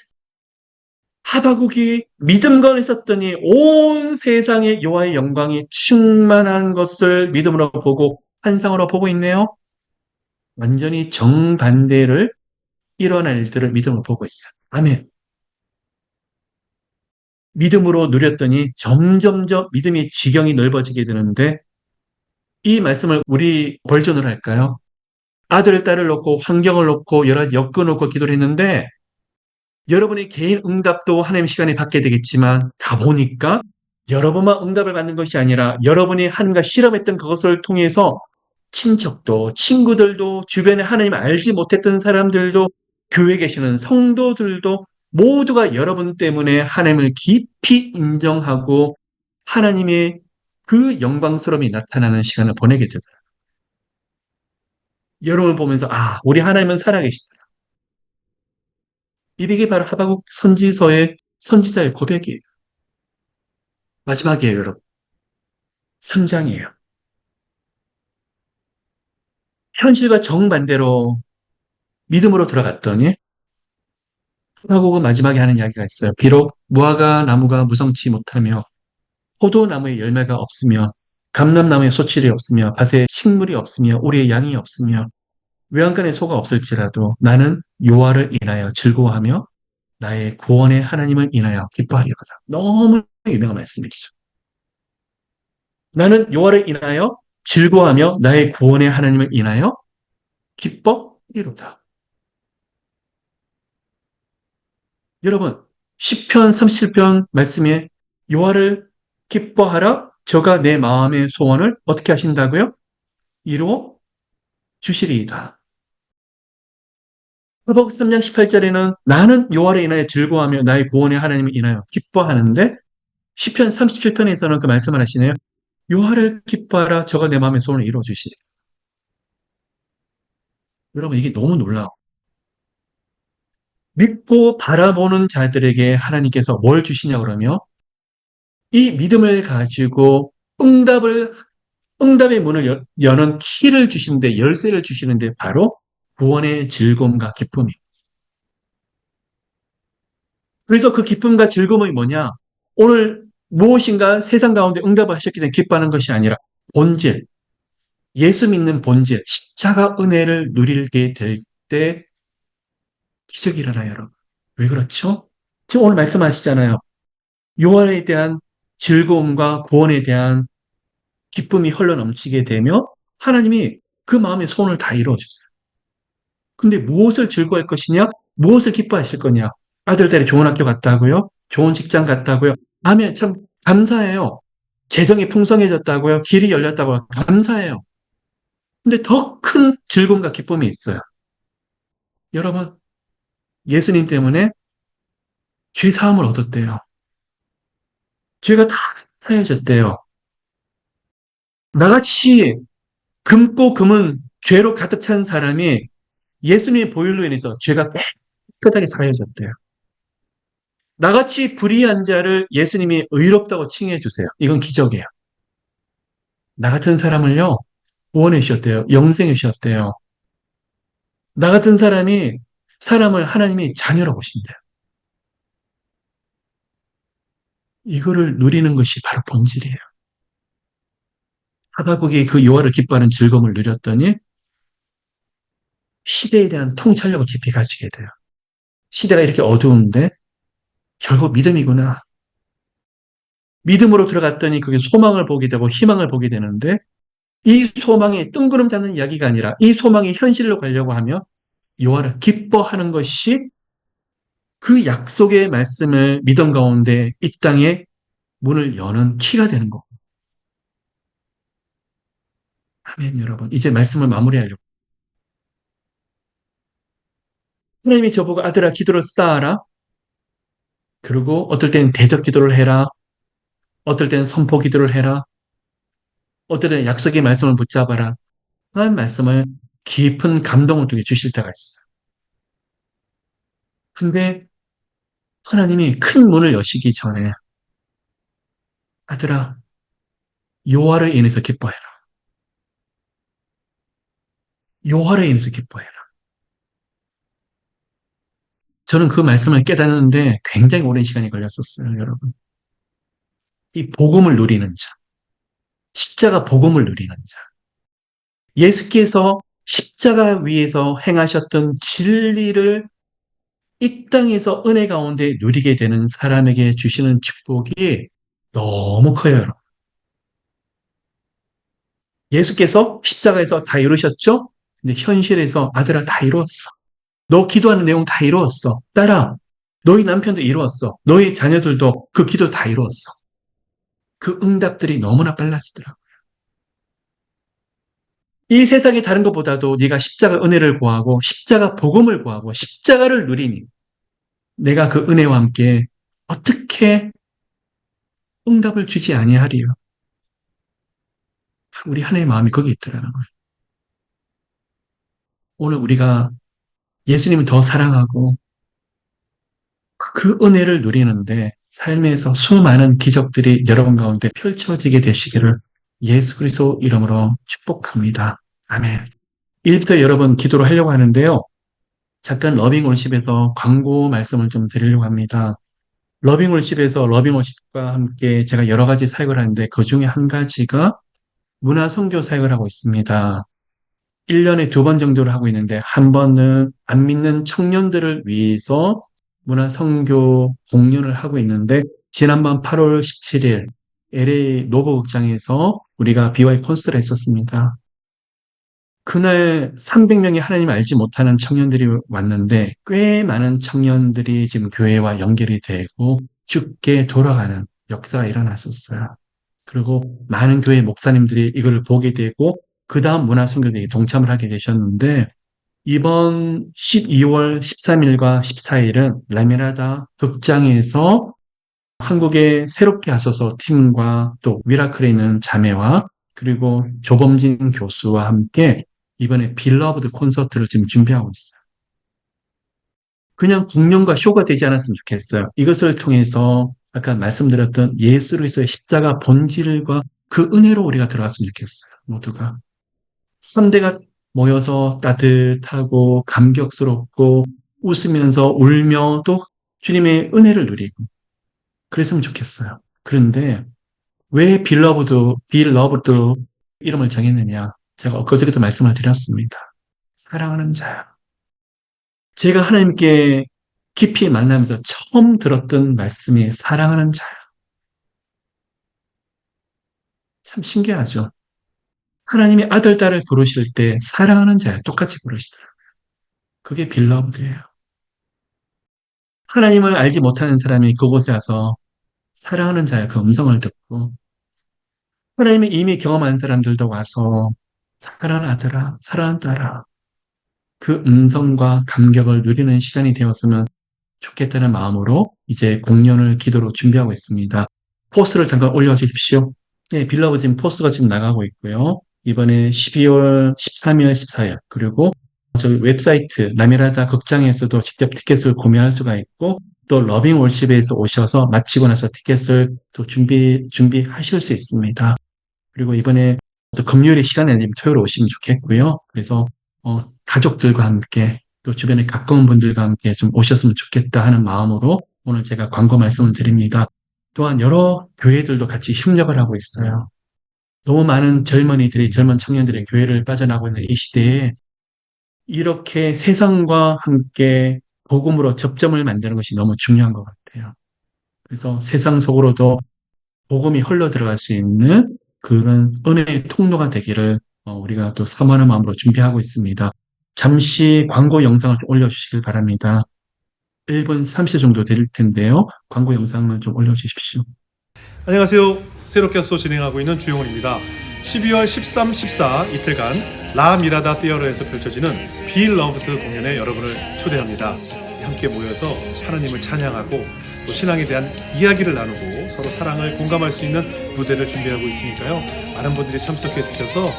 하바국이 믿음건 있었더니 온 세상에 여호와의 영광이 충만한 것을 믿음으로 보고 환상으로 보고 있네요. 완전히 정반대를 일어날 일들을 믿음으로 보고 있어요. 아멘. 믿음으로 누렸더니 점점점 믿음의 지경이 넓어지게 되는데 이 말씀을 우리 버전으로 할까요? 아들, 딸을 놓고 환경을 놓고 여러 가지 엮어 놓고 기도를 했는데 여러분의 개인 응답도 하나님의 시간에 받게 되겠지만 가보니까 여러분만 응답을 받는 것이 아니라 여러분이 하나님과 실험했던 그것을 통해서 친척도 친구들도 주변에 하나님을 알지 못했던 사람들도 교회에 계시는 성도들도 모두가 여러분 때문에 하나님을 깊이 인정하고 하나님의 그 영광스러움이 나타나는 시간을 보내게 되더라고요. 여러분을 보면서 우리 하나님은 살아계시다. 이게 바로 하박국 선지서의 선지자의 고백이에요. 마지막이에요, 여러분. 3장이에요. 현실과 정반대로 믿음으로 들어갔더니 하박국은 마지막에 하는 이야기가 있어요. 비록 무화과 나무가 무성치 못하며 포도나무에 열매가 없으며 감람나무에 소출이 없으며 밭에 식물이 없으며 우리의 양이 없으며 외양간에 소가 없을지라도 나는 여호와를 인하여 즐거워하며 나의 구원의 하나님을 인하여 기뻐하리로다. 너무 유명한 말씀이죠. 나는 여호와를 인하여 즐거워하며 나의 구원의 하나님을 인하여 기뻐하리로다. 여러분, 시편 37편 말씀에 여호와를 기뻐하라 저가 내 마음의 소원을 어떻게 하신다고요? 이루어 주시리이다. 하박국 3장 18절에는 나는 여호와를 인하여 즐거워하며 나의 구원의 하나님을 인하여 기뻐하는데 시편 37편에서는 그 말씀을 하시네요. 여호와를 기뻐하라 저가 내 마음의 소원을 이루어 주시리. 여러분 이게 너무 놀라워. 믿고 바라보는 자들에게 하나님께서 뭘 주시냐 그러면 이 믿음을 가지고 응답의 문을 여는 키를 주시는데 열쇠를 주시는데 바로 구원의 즐거움과 기쁨이. 그래서 그 기쁨과 즐거움이 뭐냐? 오늘 무엇인가 세상 가운데 응답을 하셨기 때문에 기뻐하는 것이 아니라 본질, 예수 믿는 본질, 십자가 은혜를 누리게 될 때 기적이 일어나요, 여러분. 왜 그렇죠? 지금 오늘 말씀하시잖아요. 요한에 대한 즐거움과 구원에 대한 기쁨이 흘러넘치게 되며 하나님이 그 마음의 소원을 다 이루어주세요. 근데 무엇을 즐거워할 것이냐? 무엇을 기뻐하실 거냐? 아들, 딸이 좋은 학교 갔다고요? 좋은 직장 갔다고요? 하면 참 감사해요. 재정이 풍성해졌다고요? 길이 열렸다고요? 감사해요. 근데 더 큰 즐거움과 기쁨이 있어요. 여러분, 예수님 때문에 죄 사함을 얻었대요. 죄가 다 사해졌대요. 나같이 금고 금은 죄로 가득 찬 사람이 예수님의 보혈로 인해서 죄가 깨끗하게 사해졌대요. 나같이 불의한 자를 예수님이 의롭다고 칭해 주세요. 이건 기적이에요. 나 같은 사람을요, 구원해 주셨대요. 영생해 주셨대요. 나 같은 사람이 사람을 하나님이 자녀로 보신대요. 이거를 누리는 것이 바로 본질이에요. 하박국이 그 여호와를 기뻐하는 즐거움을 누렸더니 시대에 대한 통찰력을 깊이 가지게 돼요. 시대가 이렇게 어두운데 결국 믿음이구나. 믿음으로 들어갔더니 그게 소망을 보게 되고 희망을 보게 되는데 이 소망이 뜬구름 잡는 이야기가 아니라 이 소망이 현실로 가려고 하며 여호와를 기뻐하는 것이 그 약속의 말씀을 믿음 가운데 이 땅에 문을 여는 키가 되는 거. 아멘, 여러분. 이제 말씀을 마무리하려고. 하나님이 저보고 아들아 기도를 쌓아라. 그리고 어떨 땐 대적 기도를 해라. 어떨 땐 선포 기도를 해라. 어떨 땐 약속의 말씀을 붙잡아라. 하는 말씀을 깊은 감동을 통해 주실 때가 있어요. 근데 하나님이 큰 문을 여시기 전에 아들아 여호와를 인해서 기뻐해라. 여호와를 인해서 기뻐해라. 저는 그 말씀을 깨닫는데 굉장히 오랜 시간이 걸렸었어요, 여러분. 이 복음을 누리는 자, 십자가 복음을 누리는 자. 예수께서 십자가 위에서 행하셨던 진리를 이 땅에서 은혜 가운데 누리게 되는 사람에게 주시는 축복이 너무 커요, 여러분. 예수께서 십자가에서 다 이루셨죠? 근데 현실에서 아들아 다 이루었어. 너 기도하는 내용 다 이루었어. 딸아, 너희 남편도 이루었어. 너희 자녀들도 그 기도 다 이루었어. 그 응답들이 너무나 빨라지더라고. 이 세상의 다른 것보다도 네가 십자가 은혜를 구하고 십자가 복음을 구하고 십자가를 누리니 내가 그 은혜와 함께 어떻게 응답을 주지 아니하리요. 우리 하나님의 마음이 거기 있더라는 거예요. 오늘 우리가 예수님을 더 사랑하고 그 은혜를 누리는데 삶에서 수많은 기적들이 여러분 가운데 펼쳐지게 되시기를 예수 그리스도 이름으로 축복합니다. 아멘. 이제부터 여러분 기도를 하려고 하는데요. 잠깐 러빙월십에서 광고 말씀을 좀 드리려고 합니다. 러빙월십에서 러빙월십과 함께 제가 여러 가지 사역을 하는데 그 중에 한 가지가 문화선교 사역을 하고 있습니다. 1년에 2번 정도를 하고 있는데 한 번은 안 믿는 청년들을 위해서 문화선교 공연을 하고 있는데 지난번 8월 17일 LA 노브극장에서 우리가 BY 콘서트를 했었습니다. 그날 300명이 하나님을 알지 못하는 청년들이 왔는데 꽤 많은 청년들이 지금 교회와 연결이 되고 죽게 돌아가는 역사가 일어났었어요. 그리고 많은 교회 목사님들이 이걸 보게 되고 그 다음 문화선교대에 동참을 하게 되셨는데 이번 12월 13일과 14일은 라미라다 극장에서 한국의 새롭게 하소서 팀과 또 미라클에 있는 자매와 그리고 조범진 교수와 함께 이번에 빌러브드 콘서트를 지금 준비하고 있어요. 그냥 공연과 쇼가 되지 않았으면 좋겠어요. 이것을 통해서 아까 말씀드렸던 예수 그리스도의 십자가 본질과 그 은혜로 우리가 들어갔으면 좋겠어요. 모두가. 3대가 모여서 따뜻하고 감격스럽고 웃으면서 울며 또 주님의 은혜를 누리고 그랬으면 좋겠어요. 그런데 왜 빌러브드 이름을 정했느냐? 제가 엊그저께도 말씀을 드렸습니다. 사랑하는 자야. 제가 하나님께 깊이 만나면서 처음 들었던 말씀이 사랑하는 자야. 참 신기하죠? 하나님이 아들, 딸을 부르실 때 사랑하는 자야 똑같이 부르시더라고요. 그게 빌러브드예요. 하나님을 알지 못하는 사람이 그곳에 와서 사랑하는 자의 그 음성을 듣고 하나님을 이미 경험한 사람들도 와서 사랑하더라, 사랑하더라. 그 음성과 감격을 누리는 시간이 되었으면 좋겠다는 마음으로 이제 공연을 기도로 준비하고 있습니다. 포스터를 잠깐 올려주십시오. 네, 빌라브 지금 포스터가 지금 나가고 있고요. 이번에 12월 13일, 14일 그리고 저희 웹사이트 라미라다 극장에서도 직접 티켓을 구매할 수가 있고 또 러빙 월십에서 오셔서 마치고 나서 티켓을 또 준비하실 수 있습니다. 그리고 이번에 또 금요일에 시간에 아니면 토요일에 오시면 좋겠고요. 그래서 가족들과 함께 또 주변에 가까운 분들과 함께 좀 오셨으면 좋겠다 하는 마음으로 오늘 제가 광고 말씀을 드립니다. 또한 여러 교회들도 같이 협력을 하고 있어요. 너무 많은 젊은 청년들이 교회를 빠져나가고 있는 이 시대에 이렇게 세상과 함께 복음으로 접점을 만드는 것이 너무 중요한 것 같아요. 그래서 세상 속으로도 복음이 흘러 들어갈 수 있는 그런 은혜의 통로가 되기를 우리가 또 사모하는 마음으로 준비하고 있습니다. 잠시 광고 영상을 좀 올려주시길 바랍니다. 1분 30초 정도 될 텐데요. 광고 영상을 좀 올려주십시오. 안녕하세요. 새롭게 소 진행하고 있는 주영훈입니다. 12월 13, 14 이틀간 라 미라다 티어러에서 펼쳐지는 Be Loved 공연에 여러분을 초대합니다. 함께 모여서 하나님을 찬양하고 또 신앙에 대한 이야기를 나누고 서로 사랑을 공감할 수 있는 무대를 준비하고 있으니까요. 많은 분들이 참석해 주셔서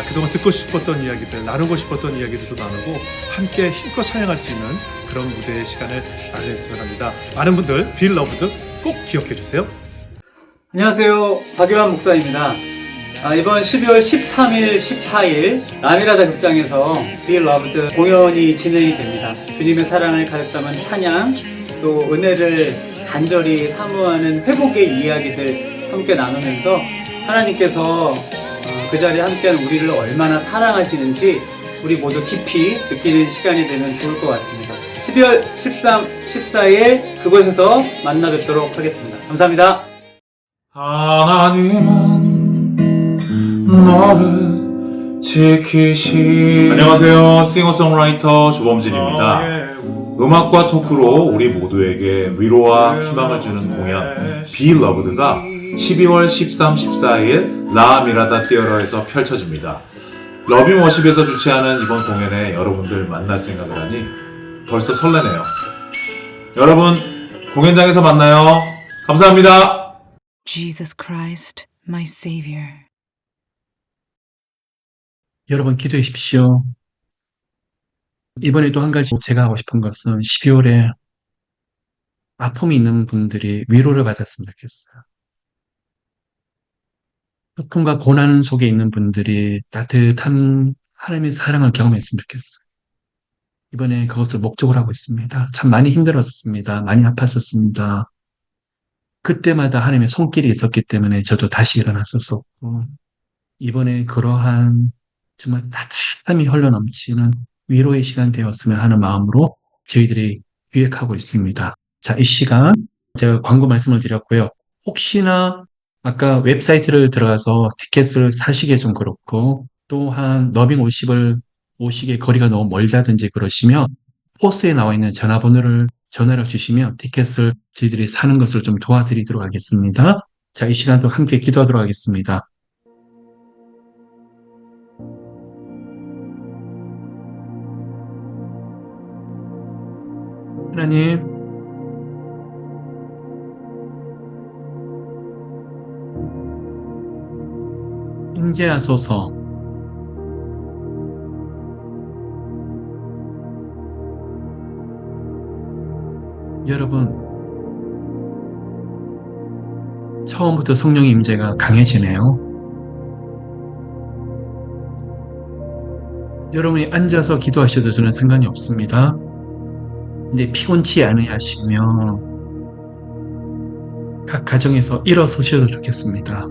그동안 듣고 싶었던 이야기들, 나누고 싶었던 이야기들도 나누고 함께 힘껏 찬양할 수 있는 그런 무대의 시간을 마련했으면 합니다. 많은 분들 Be Loved 꼭 기억해 주세요. 안녕하세요. 박요한 목사입니다. 이번 12월 13일, 14일 라미라다 극장에서 Be Loved 공연이 진행이 됩니다. 주님의 사랑을 가득 담은 찬양, 또 은혜를 간절히 사모하는 회복의 이야기들 함께 나누면서 하나님께서 그 자리에 함께한 우리를 얼마나 사랑하시는지 우리 모두 깊이 느끼는 시간이 되면 좋을 것 같습니다. 12월 13, 14일 그곳에서 만나 뵙도록 하겠습니다. 감사합니다. 하나님은 너를 지키시. 안녕하세요. 싱어송라이터 주범진입니다. 음악과 토크로 우리 모두에게 위로와 희망을 주는 공연 Be Loved가 12월 13, 14일 라 미라다 티어러에서 펼쳐집니다. 러빙 워십에서 주최하는 이번 공연에 여러분들 만날 생각을 하니 벌써 설레네요. 여러분 공연장에서 만나요. 감사합니다. Jesus Christ, my Savior. 여러분 기도해 주십시오. 이번에 또 한 가지 제가 하고 싶은 것은 12월에 아픔이 있는 분들이 위로를 받았으면 좋겠어요. 고통과 고난 속에 있는 분들이 따뜻한 하나님의 사랑을 경험했으면 좋겠어요. 이번에 그것을 목적으로 하고 있습니다. 참 많이 힘들었습니다. 많이 아팠었습니다. 그때마다 하나님의 손길이 있었기 때문에 저도 다시 일어났었고 이번에 그러한 정말 따뜻함이 흘러넘치는 위로의 시간 되었으면 하는 마음으로 저희들이 기획하고 있습니다. 자, 이 시간 제가 광고 말씀을 드렸고요. 혹시나 아까 웹사이트를 들어가서 티켓을 사시기에 좀 그렇고 또한 너빙 오시기에 거리가 너무 멀다든지 그러시면 포스에 나와 있는 전화를 주시면 티켓을 저희들이 사는 것을 좀 도와드리도록 하겠습니다. 자, 이 시간도 함께 기도하도록 하겠습니다. 하나님, 임재하소서. 여러분, 처음부터 성령의 임재가 강해지네요. 여러분이 앉아서 기도하셔도 저는 상관이 없습니다. 근데 피곤치 않으시면 각 가정에서 일어서셔도 좋겠습니다.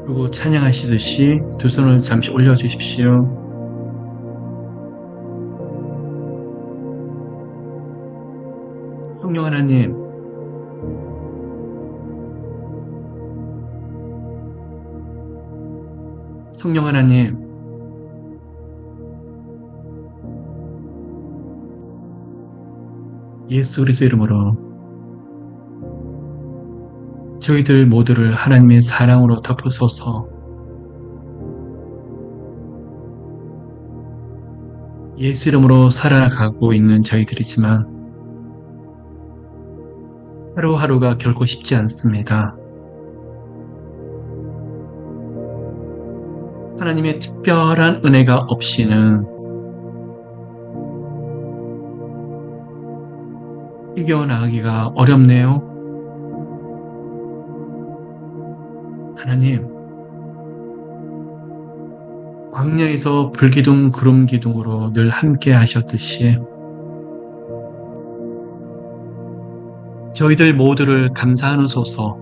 그리고 찬양하시듯이 두 손을 잠시 올려주십시오. 성령 하나님, 성령 하나님, 예수 그리스도 이름으로 저희들 모두를 하나님의 사랑으로 덮으소서. 예수 이름으로 살아가고 있는 저희들이지만 하루하루가 결코 쉽지 않습니다. 하나님의 특별한 은혜가 없이는 이겨나가기가 어렵네요. 하나님, 광야에서 불기둥 구름기둥으로 늘 함께 하셨듯이 저희들 모두를 감사하소서.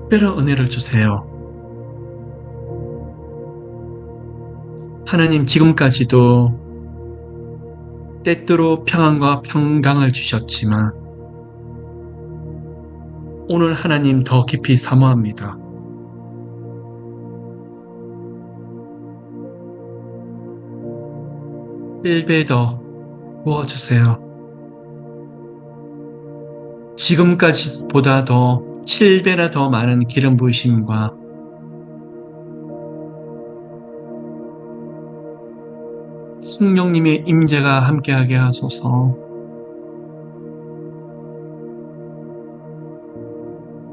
특별한 은혜를 주세요. 하나님, 지금까지도 때때로 평안과 평강을 주셨지만 오늘 하나님 더 깊이 사모합니다. 일배 더 부어주세요. 지금까지보다 더 7배나 더 많은 기름 부으심과 성령님의 임재가 함께하게 하소서.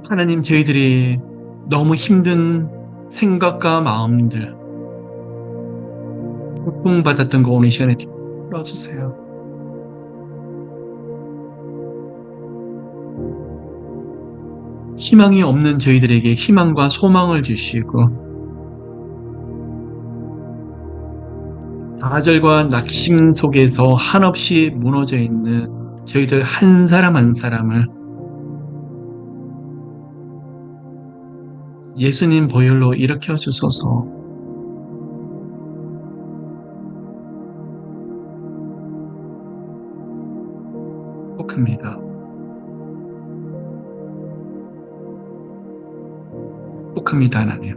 하나님, 저희들이 너무 힘든 생각과 마음들, 고통받았던 거 오늘 이 시간에 풀어주세요. 희망이 없는 저희들에게 희망과 소망을 주시고 좌절과 낙심 속에서 한없이 무너져 있는 저희들 한 사람 한 사람을 예수님 보혈로 일으켜 주소서. 행복합니다. 행복합니다, 하나님.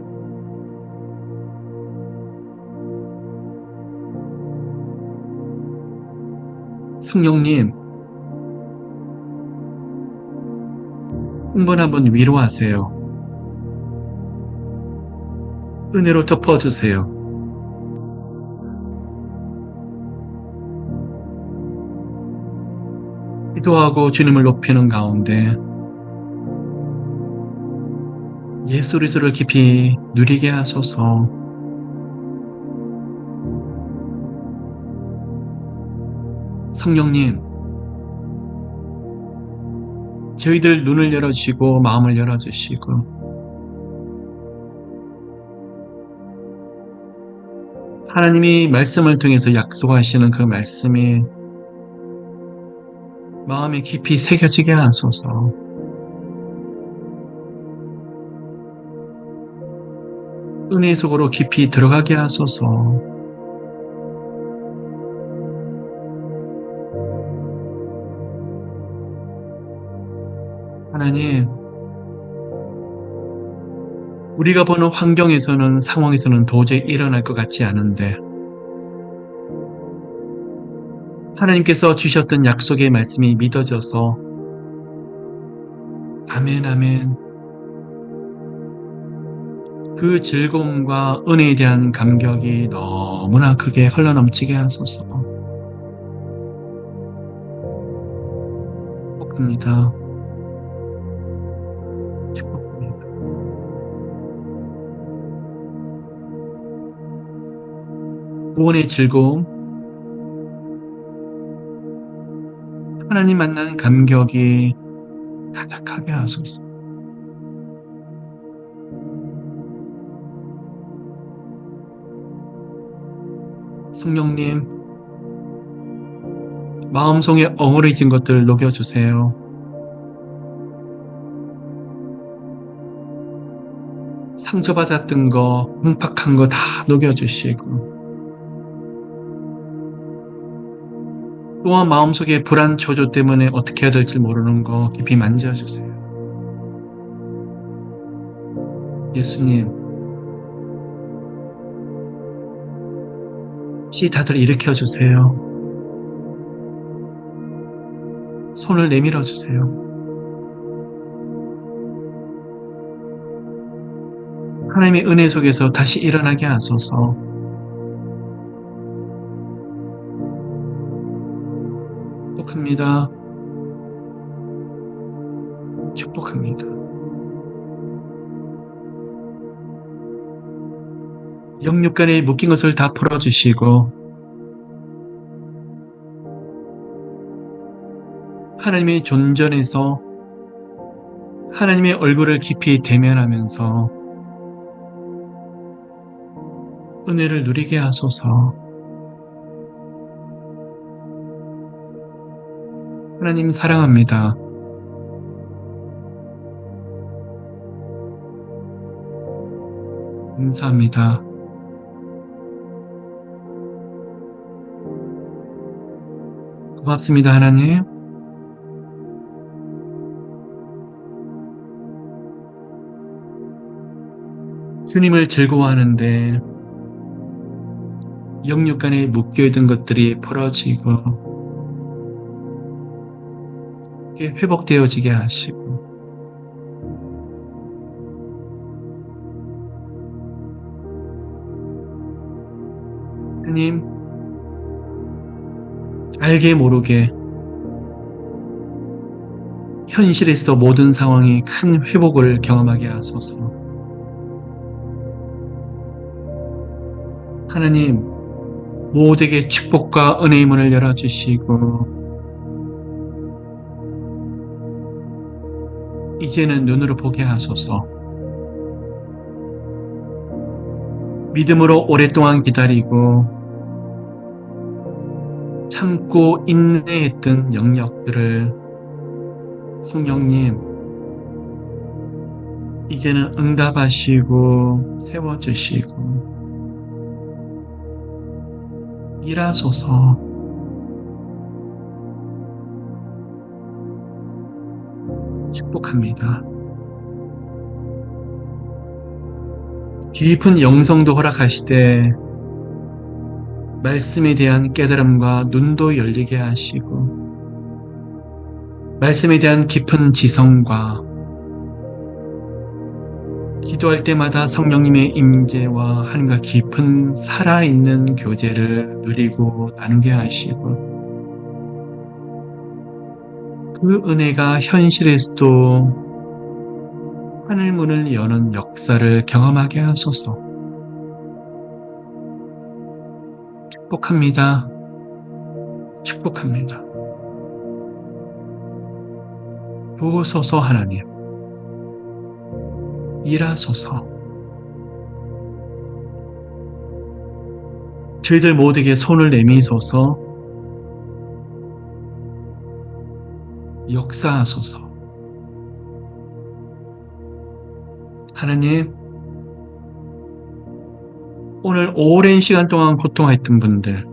성령님, 한 번 한 번 위로하세요. 은혜로 덮어주세요. 기도하고 주님을 높이는 가운데 예수 그리스도를 깊이 누리게 하소서. 성령님, 저희들 눈을 열어주시고 마음을 열어주시고 하나님이 말씀을 통해서 약속하시는 그 말씀이 마음에 깊이 새겨지게 하소서. 은혜 속으로 깊이 들어가게 하소서. 하나님, 우리가 보는 환경에서는, 상황에서는 도저히 일어날 것 같지 않은데 하나님께서 주셨던 약속의 말씀이 믿어져서 아멘 아멘, 그 즐거움과 은혜에 대한 감격이 너무나 크게 흘러넘치게 하소서. 축복합니다. 축복합니다. 구원의 즐거움, 하나님 만나는 감격이 가득하게 하소서. 성령님, 마음속에 엉어리진 것들을 녹여주세요. 상처받았던 거, 흠팍한 거 다 녹여주시고 또한 마음속에 불안 초조 때문에 어떻게 해야 될지 모르는 거 깊이 만져주세요. 예수님, 혹시 다들 일으켜 주세요. 손을 내밀어 주세요. 하나님의 은혜 속에서 다시 일어나게 하소서. 축복합니다. 축복합니다. 영육간에 묶인 것을 다 풀어주시고 하나님의 존전에서 하나님의 얼굴을 깊이 대면하면서 은혜를 누리게 하소서. 하나님 사랑합니다. 감사합니다. 고맙습니다, 하나님. 주님을 즐거워하는데 영육간에 묶여있던 것들이 풀어지고 회복되어지게 하시고 하나님 알게 모르게 현실에서도 모든 상황이 큰 회복을 경험하게 하소서. 하나님 모두에게 축복과 은혜의 문을 열어주시고 이제는 눈으로 보게 하소서. 믿음으로 오랫동안 기다리고 참고 인내했던 영역들을 성령님 이제는 응답하시고 세워주시고 일하소서. 축복합니다. 깊은 영성도 허락하시되 말씀에 대한 깨달음과 눈도 열리게 하시고 말씀에 대한 깊은 지성과 기도할 때마다 성령님의 임재와 하나님과 깊은 살아있는 교제를 누리고 나누게 하시고 그 은혜가 현실에서도 하늘문을 여는 역사를 경험하게 하소서. 축복합니다. 축복합니다. 도우소서 하나님. 일하소서. 저희들 모두에게 손을 내미소서. 역사하소서. 하나님, 오늘 오랜 시간 동안 고통했던 분들,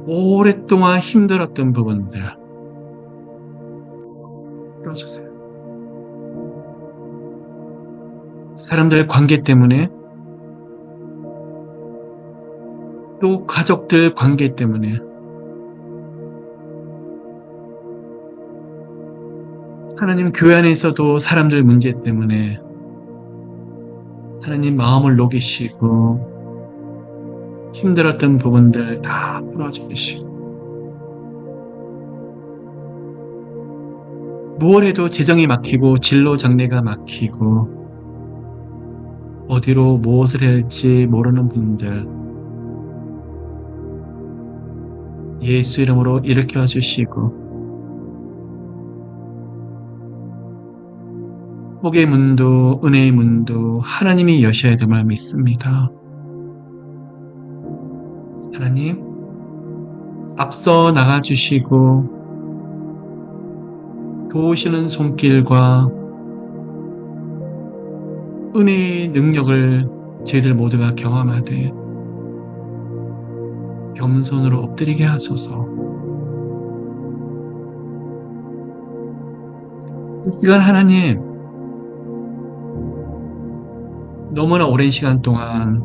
오랫동안 힘들었던 부분들, 풀어주세요. 사람들 관계 때문에, 또 가족들 관계 때문에, 하나님 교회 안에서도 사람들 문제 때문에 하나님 마음을 녹이시고 힘들었던 부분들 다 풀어주시고 무엇 해도 재정이 막히고 진로 장래가 막히고 어디로 무엇을 해야 할지 모르는 분들 예수 이름으로 일으켜 주시고 복의 문도 은혜의 문도 하나님이 여셔야 됨을 믿습니다. 하나님 앞서 나가주시고 도우시는 손길과 은혜의 능력을 저희들 모두가 경험하되 겸손으로 엎드리게 하소서. 이 시간 하나님 너무나 오랜 시간 동안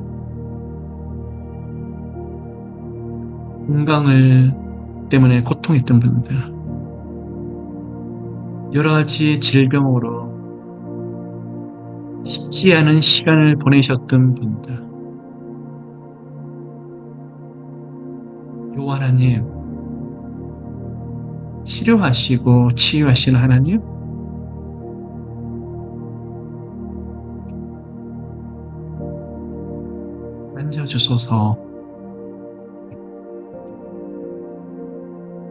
건강을 때문에 고통했던 분들, 여러 가지 질병으로 쉽지 않은 시간을 보내셨던 분들, 요 하나님, 치료하시고 치유하시는 하나님, 만져주소서.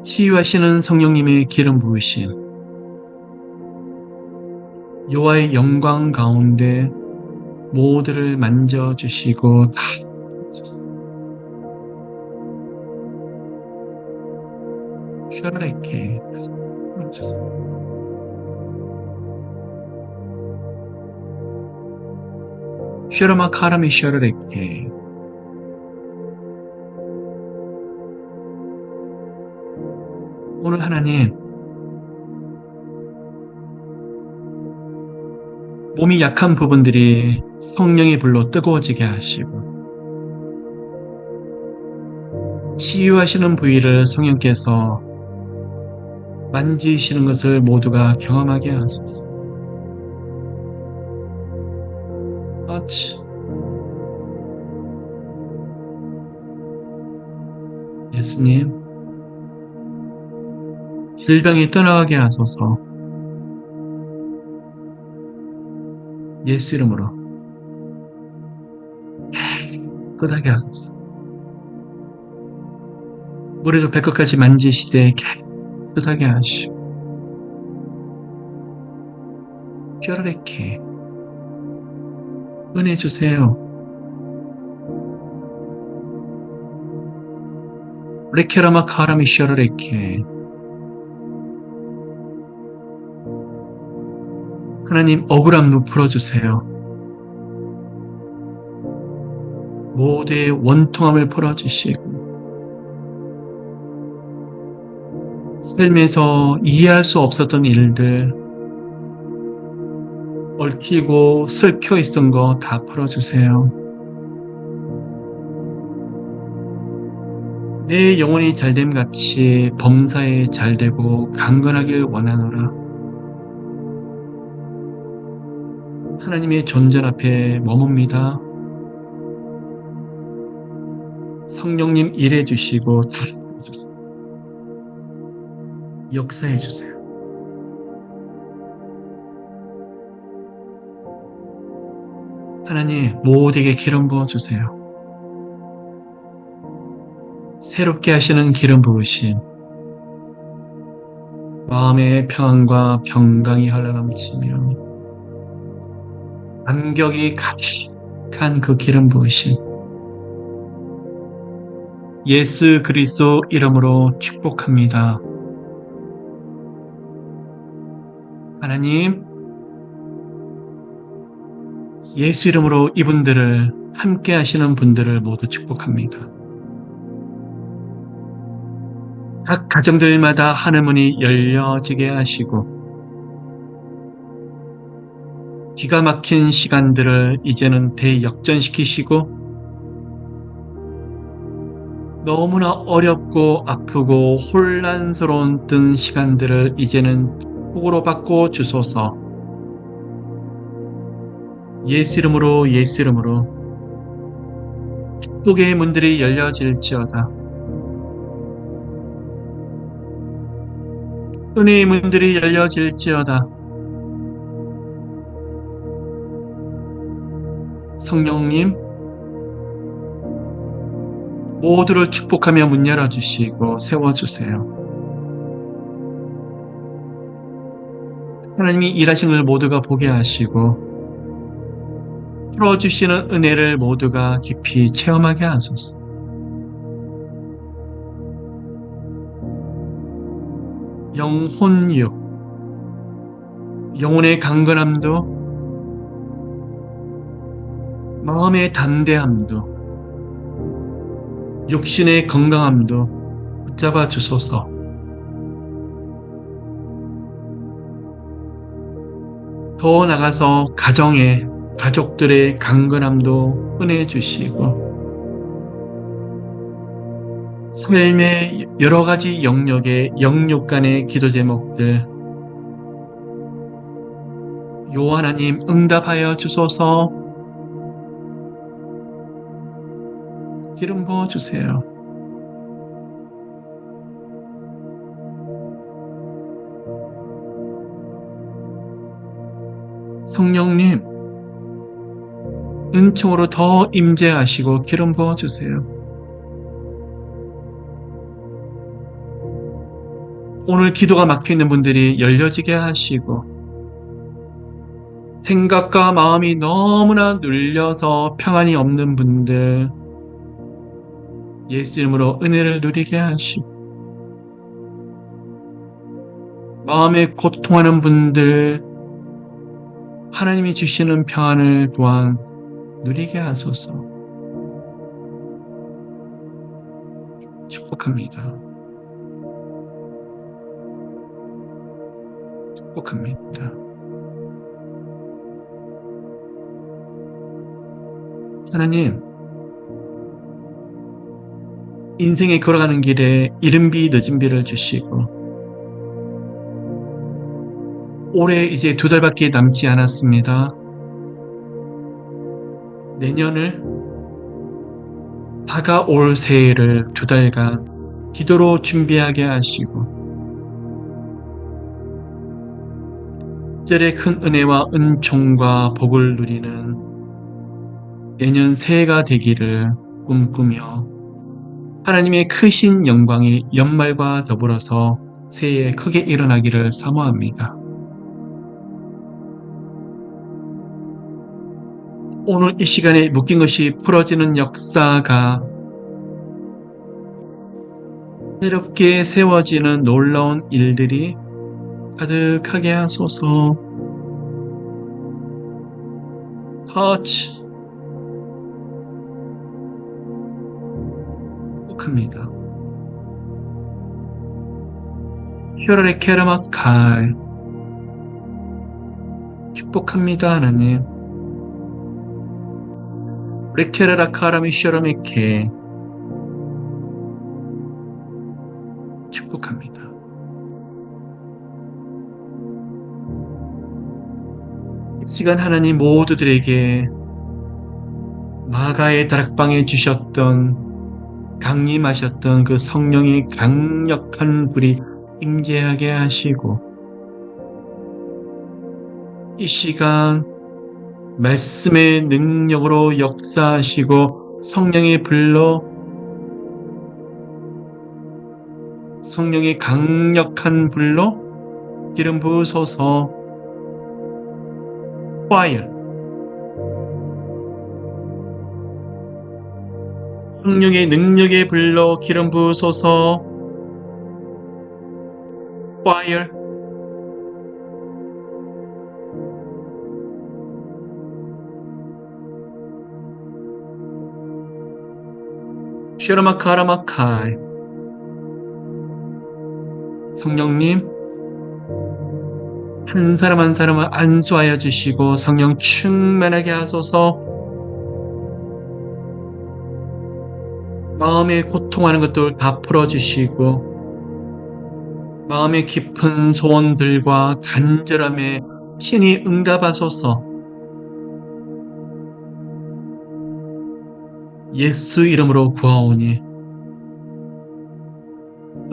치유하시는 성령님의 기름 부으심, 여호와의 영광 가운데 모두를 만져주시고 다 혈액에 혈마 카라미 혈액에 오늘 하나님, 몸이 약한 부분들이 성령의 불로 뜨거워지게 하시고 치유하시는 부위를 성령께서 만지시는 것을 모두가 경험하게 하소서. 예수님, 질병이 떠나가게 하소서. 예수 이름으로 깨끗하게 하소서. 머리도 배끝까지 만지시되 깨끗하게 하시고 뼈르게 은혜 주세요. 레케라마 카라미 셔르레케 하나님 억울함도 풀어주세요. 모두의 원통함을 풀어주시고 삶에서 이해할 수 없었던 일들, 얽히고 슬켜 있던 거 다 풀어주세요. 내 영혼이 잘됨 같이 범사에 잘되고 강건하길 원하노라. 하나님의 존재 앞에 머뭅니다. 성령님 일해 주시고 다 해주세요. 역사해 주세요. 하나님 모두에게 기름 부어 주세요. 새롭게 하시는 기름 부으심, 마음의 평안과 평강이 흘러넘치며 감격이 가득한 그 기름 부으심, 예수 그리스도 이름으로 축복합니다. 하나님, 예수 이름으로 이분들을 함께 하시는 분들을 모두 축복합니다. 각 가정들마다 하늘문이 열려지게 하시고 기가 막힌 시간들을 이제는 대역전시키시고 너무나 어렵고 아프고 혼란스러운 뜬 시간들을 이제는 복으로 바꿔 주소서. 예수 이름으로 예수 이름으로 축복의 문들이 열려질지어다. 은혜의 문들이 열려질지어다. 성령님, 모두를 축복하며 문 열어주시고 세워주세요. 하나님이 일하신 걸 모두가 보게 하시고 풀어주시는 은혜를 모두가 깊이 체험하게 하소서. 영혼육, 영혼의 강건함도 마음의 담대함도 육신의 건강함도 붙잡아 주소서. 더 나가서 가정에 가족들의 강건함도 은혜 주시고 삶의 여러 가지 영역의 영육 간의 기도 제목들 요 하나님 응답하여 주소서. 기름 부어주세요. 성령님 은총으로 더 임재하시고 기름 부어주세요. 오늘 기도가 막혀있는 분들이 열려지게 하시고 생각과 마음이 너무나 눌려서 평안이 없는 분들 예수 이름으로 은혜를 누리게 하시고 마음에 고통하는 분들 하나님이 주시는 평안을 또한 누리게 하소서. 축복합니다. 축복합니다. 하나님, 인생에 걸어가는 길에 이른비 늦은비를 주시고 올해 이제 2달밖에 남지 않았습니다. 내년을 다가올 새해를 2달간 기도로 준비하게 하시고 절의 큰 은혜와 은총과 복을 누리는 내년 새해가 되기를 꿈꾸며 하나님의 크신 영광이 연말과 더불어서 새해에 크게 일어나기를 사모합니다. 오늘 이 시간에 묶인 것이 풀어지는 역사가 새롭게 세워지는 놀라운 일들이 가득하게 하소서. 터치 축복합니다. 슈라레 케라마칼 축복합니다. 하나님 레케라라 카라미 슈라메케 축복합니다. 이 시간 하나님 모두들에게 마가의 다락방에 주셨던 강림하셨던 그 성령의 강력한 불이 임재하게 하시고 이 시간 말씀의 능력으로 역사하시고 성령의 불로 성령의 강력한 불로 기름 부으소서. Fire 성령의 능력의 불로 기름 부으소서. Fire 슈라마카라마카이 성령님 한 사람 한 사람을 안수하여 주시고 성령 충만하게 하소서. 마음에 고통하는 것들 다 풀어주시고 마음의 깊은 소원들과 간절함에 친히 응답하소서. 예수 이름으로 구하오니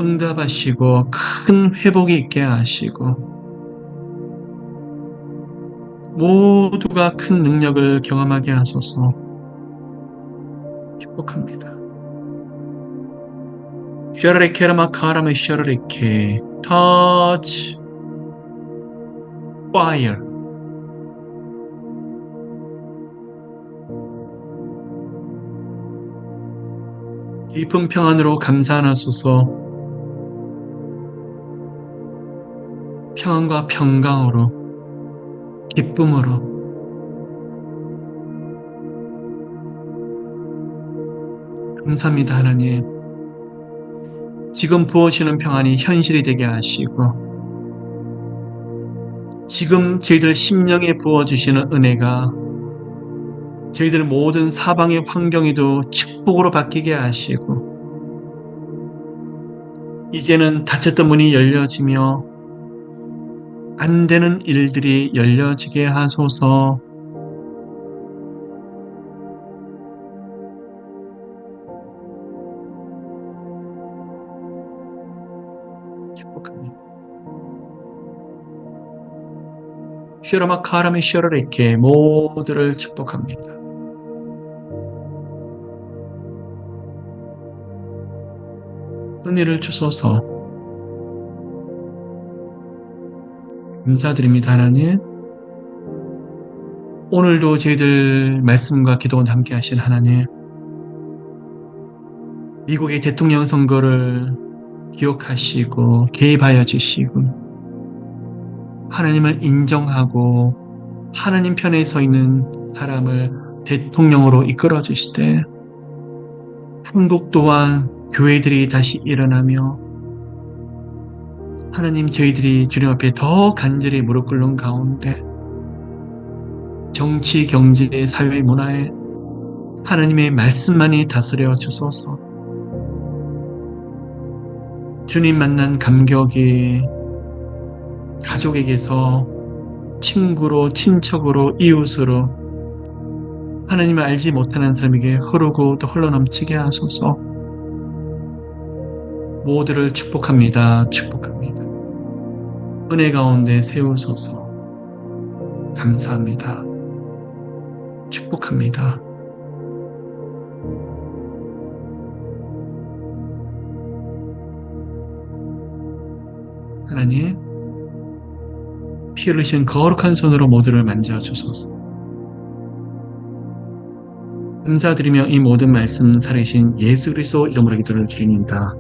응답하시고 큰 회복이 있게 하시고 모두가 큰 능력을 경험하게 하소서. 축복합니다. 슈라레케라마 카라메 슈라레케 터치 파이어 깊은 평안으로 감사하소서. 평안과 평강으로 기쁨으로 감사합니다. 하나님 지금 부어지는 평안이 현실이 되게 하시고 지금 저희들 심령에 부어주시는 은혜가 저희들 모든 사방의 환경에도 축복으로 바뀌게 하시고 이제는 닫혔던 문이 열려지며 안 되는 일들이 열려지게 하소서. 축복합니다. 슈라마 카라메 슈라레케 모두를 축복합니다. 은혜를 주소서. 감사드립니다, 하나님. 오늘도 저희들 말씀과 기도와 함께 하신 하나님, 미국의 대통령 선거를 기억하시고 개입하여 주시고 하나님을 인정하고 하나님 편에 서 있는 사람을 대통령으로 이끌어 주시되 한국 또한 교회들이 다시 일어나며 하나님 저희들이 주님 앞에 더 간절히 무릎 꿇는 가운데 정치, 경제, 사회, 문화에 하나님의 말씀만이 다스려 주소서. 주님 만난 감격이 가족에게서 친구로, 친척으로, 이웃으로 하나님을 알지 못하는 사람에게 흐르고 또 흘러넘치게 하소서. 모두를 축복합니다. 축복합니다. 은혜 가운데 세우소서. 감사합니다. 축복합니다. 하나님, 피 흘리신 거룩한 손으로 모두를 만져주소서. 감사드리며 이 모든 말씀 살아계신 예수 그리스도 이름으로 기도를 드립니다.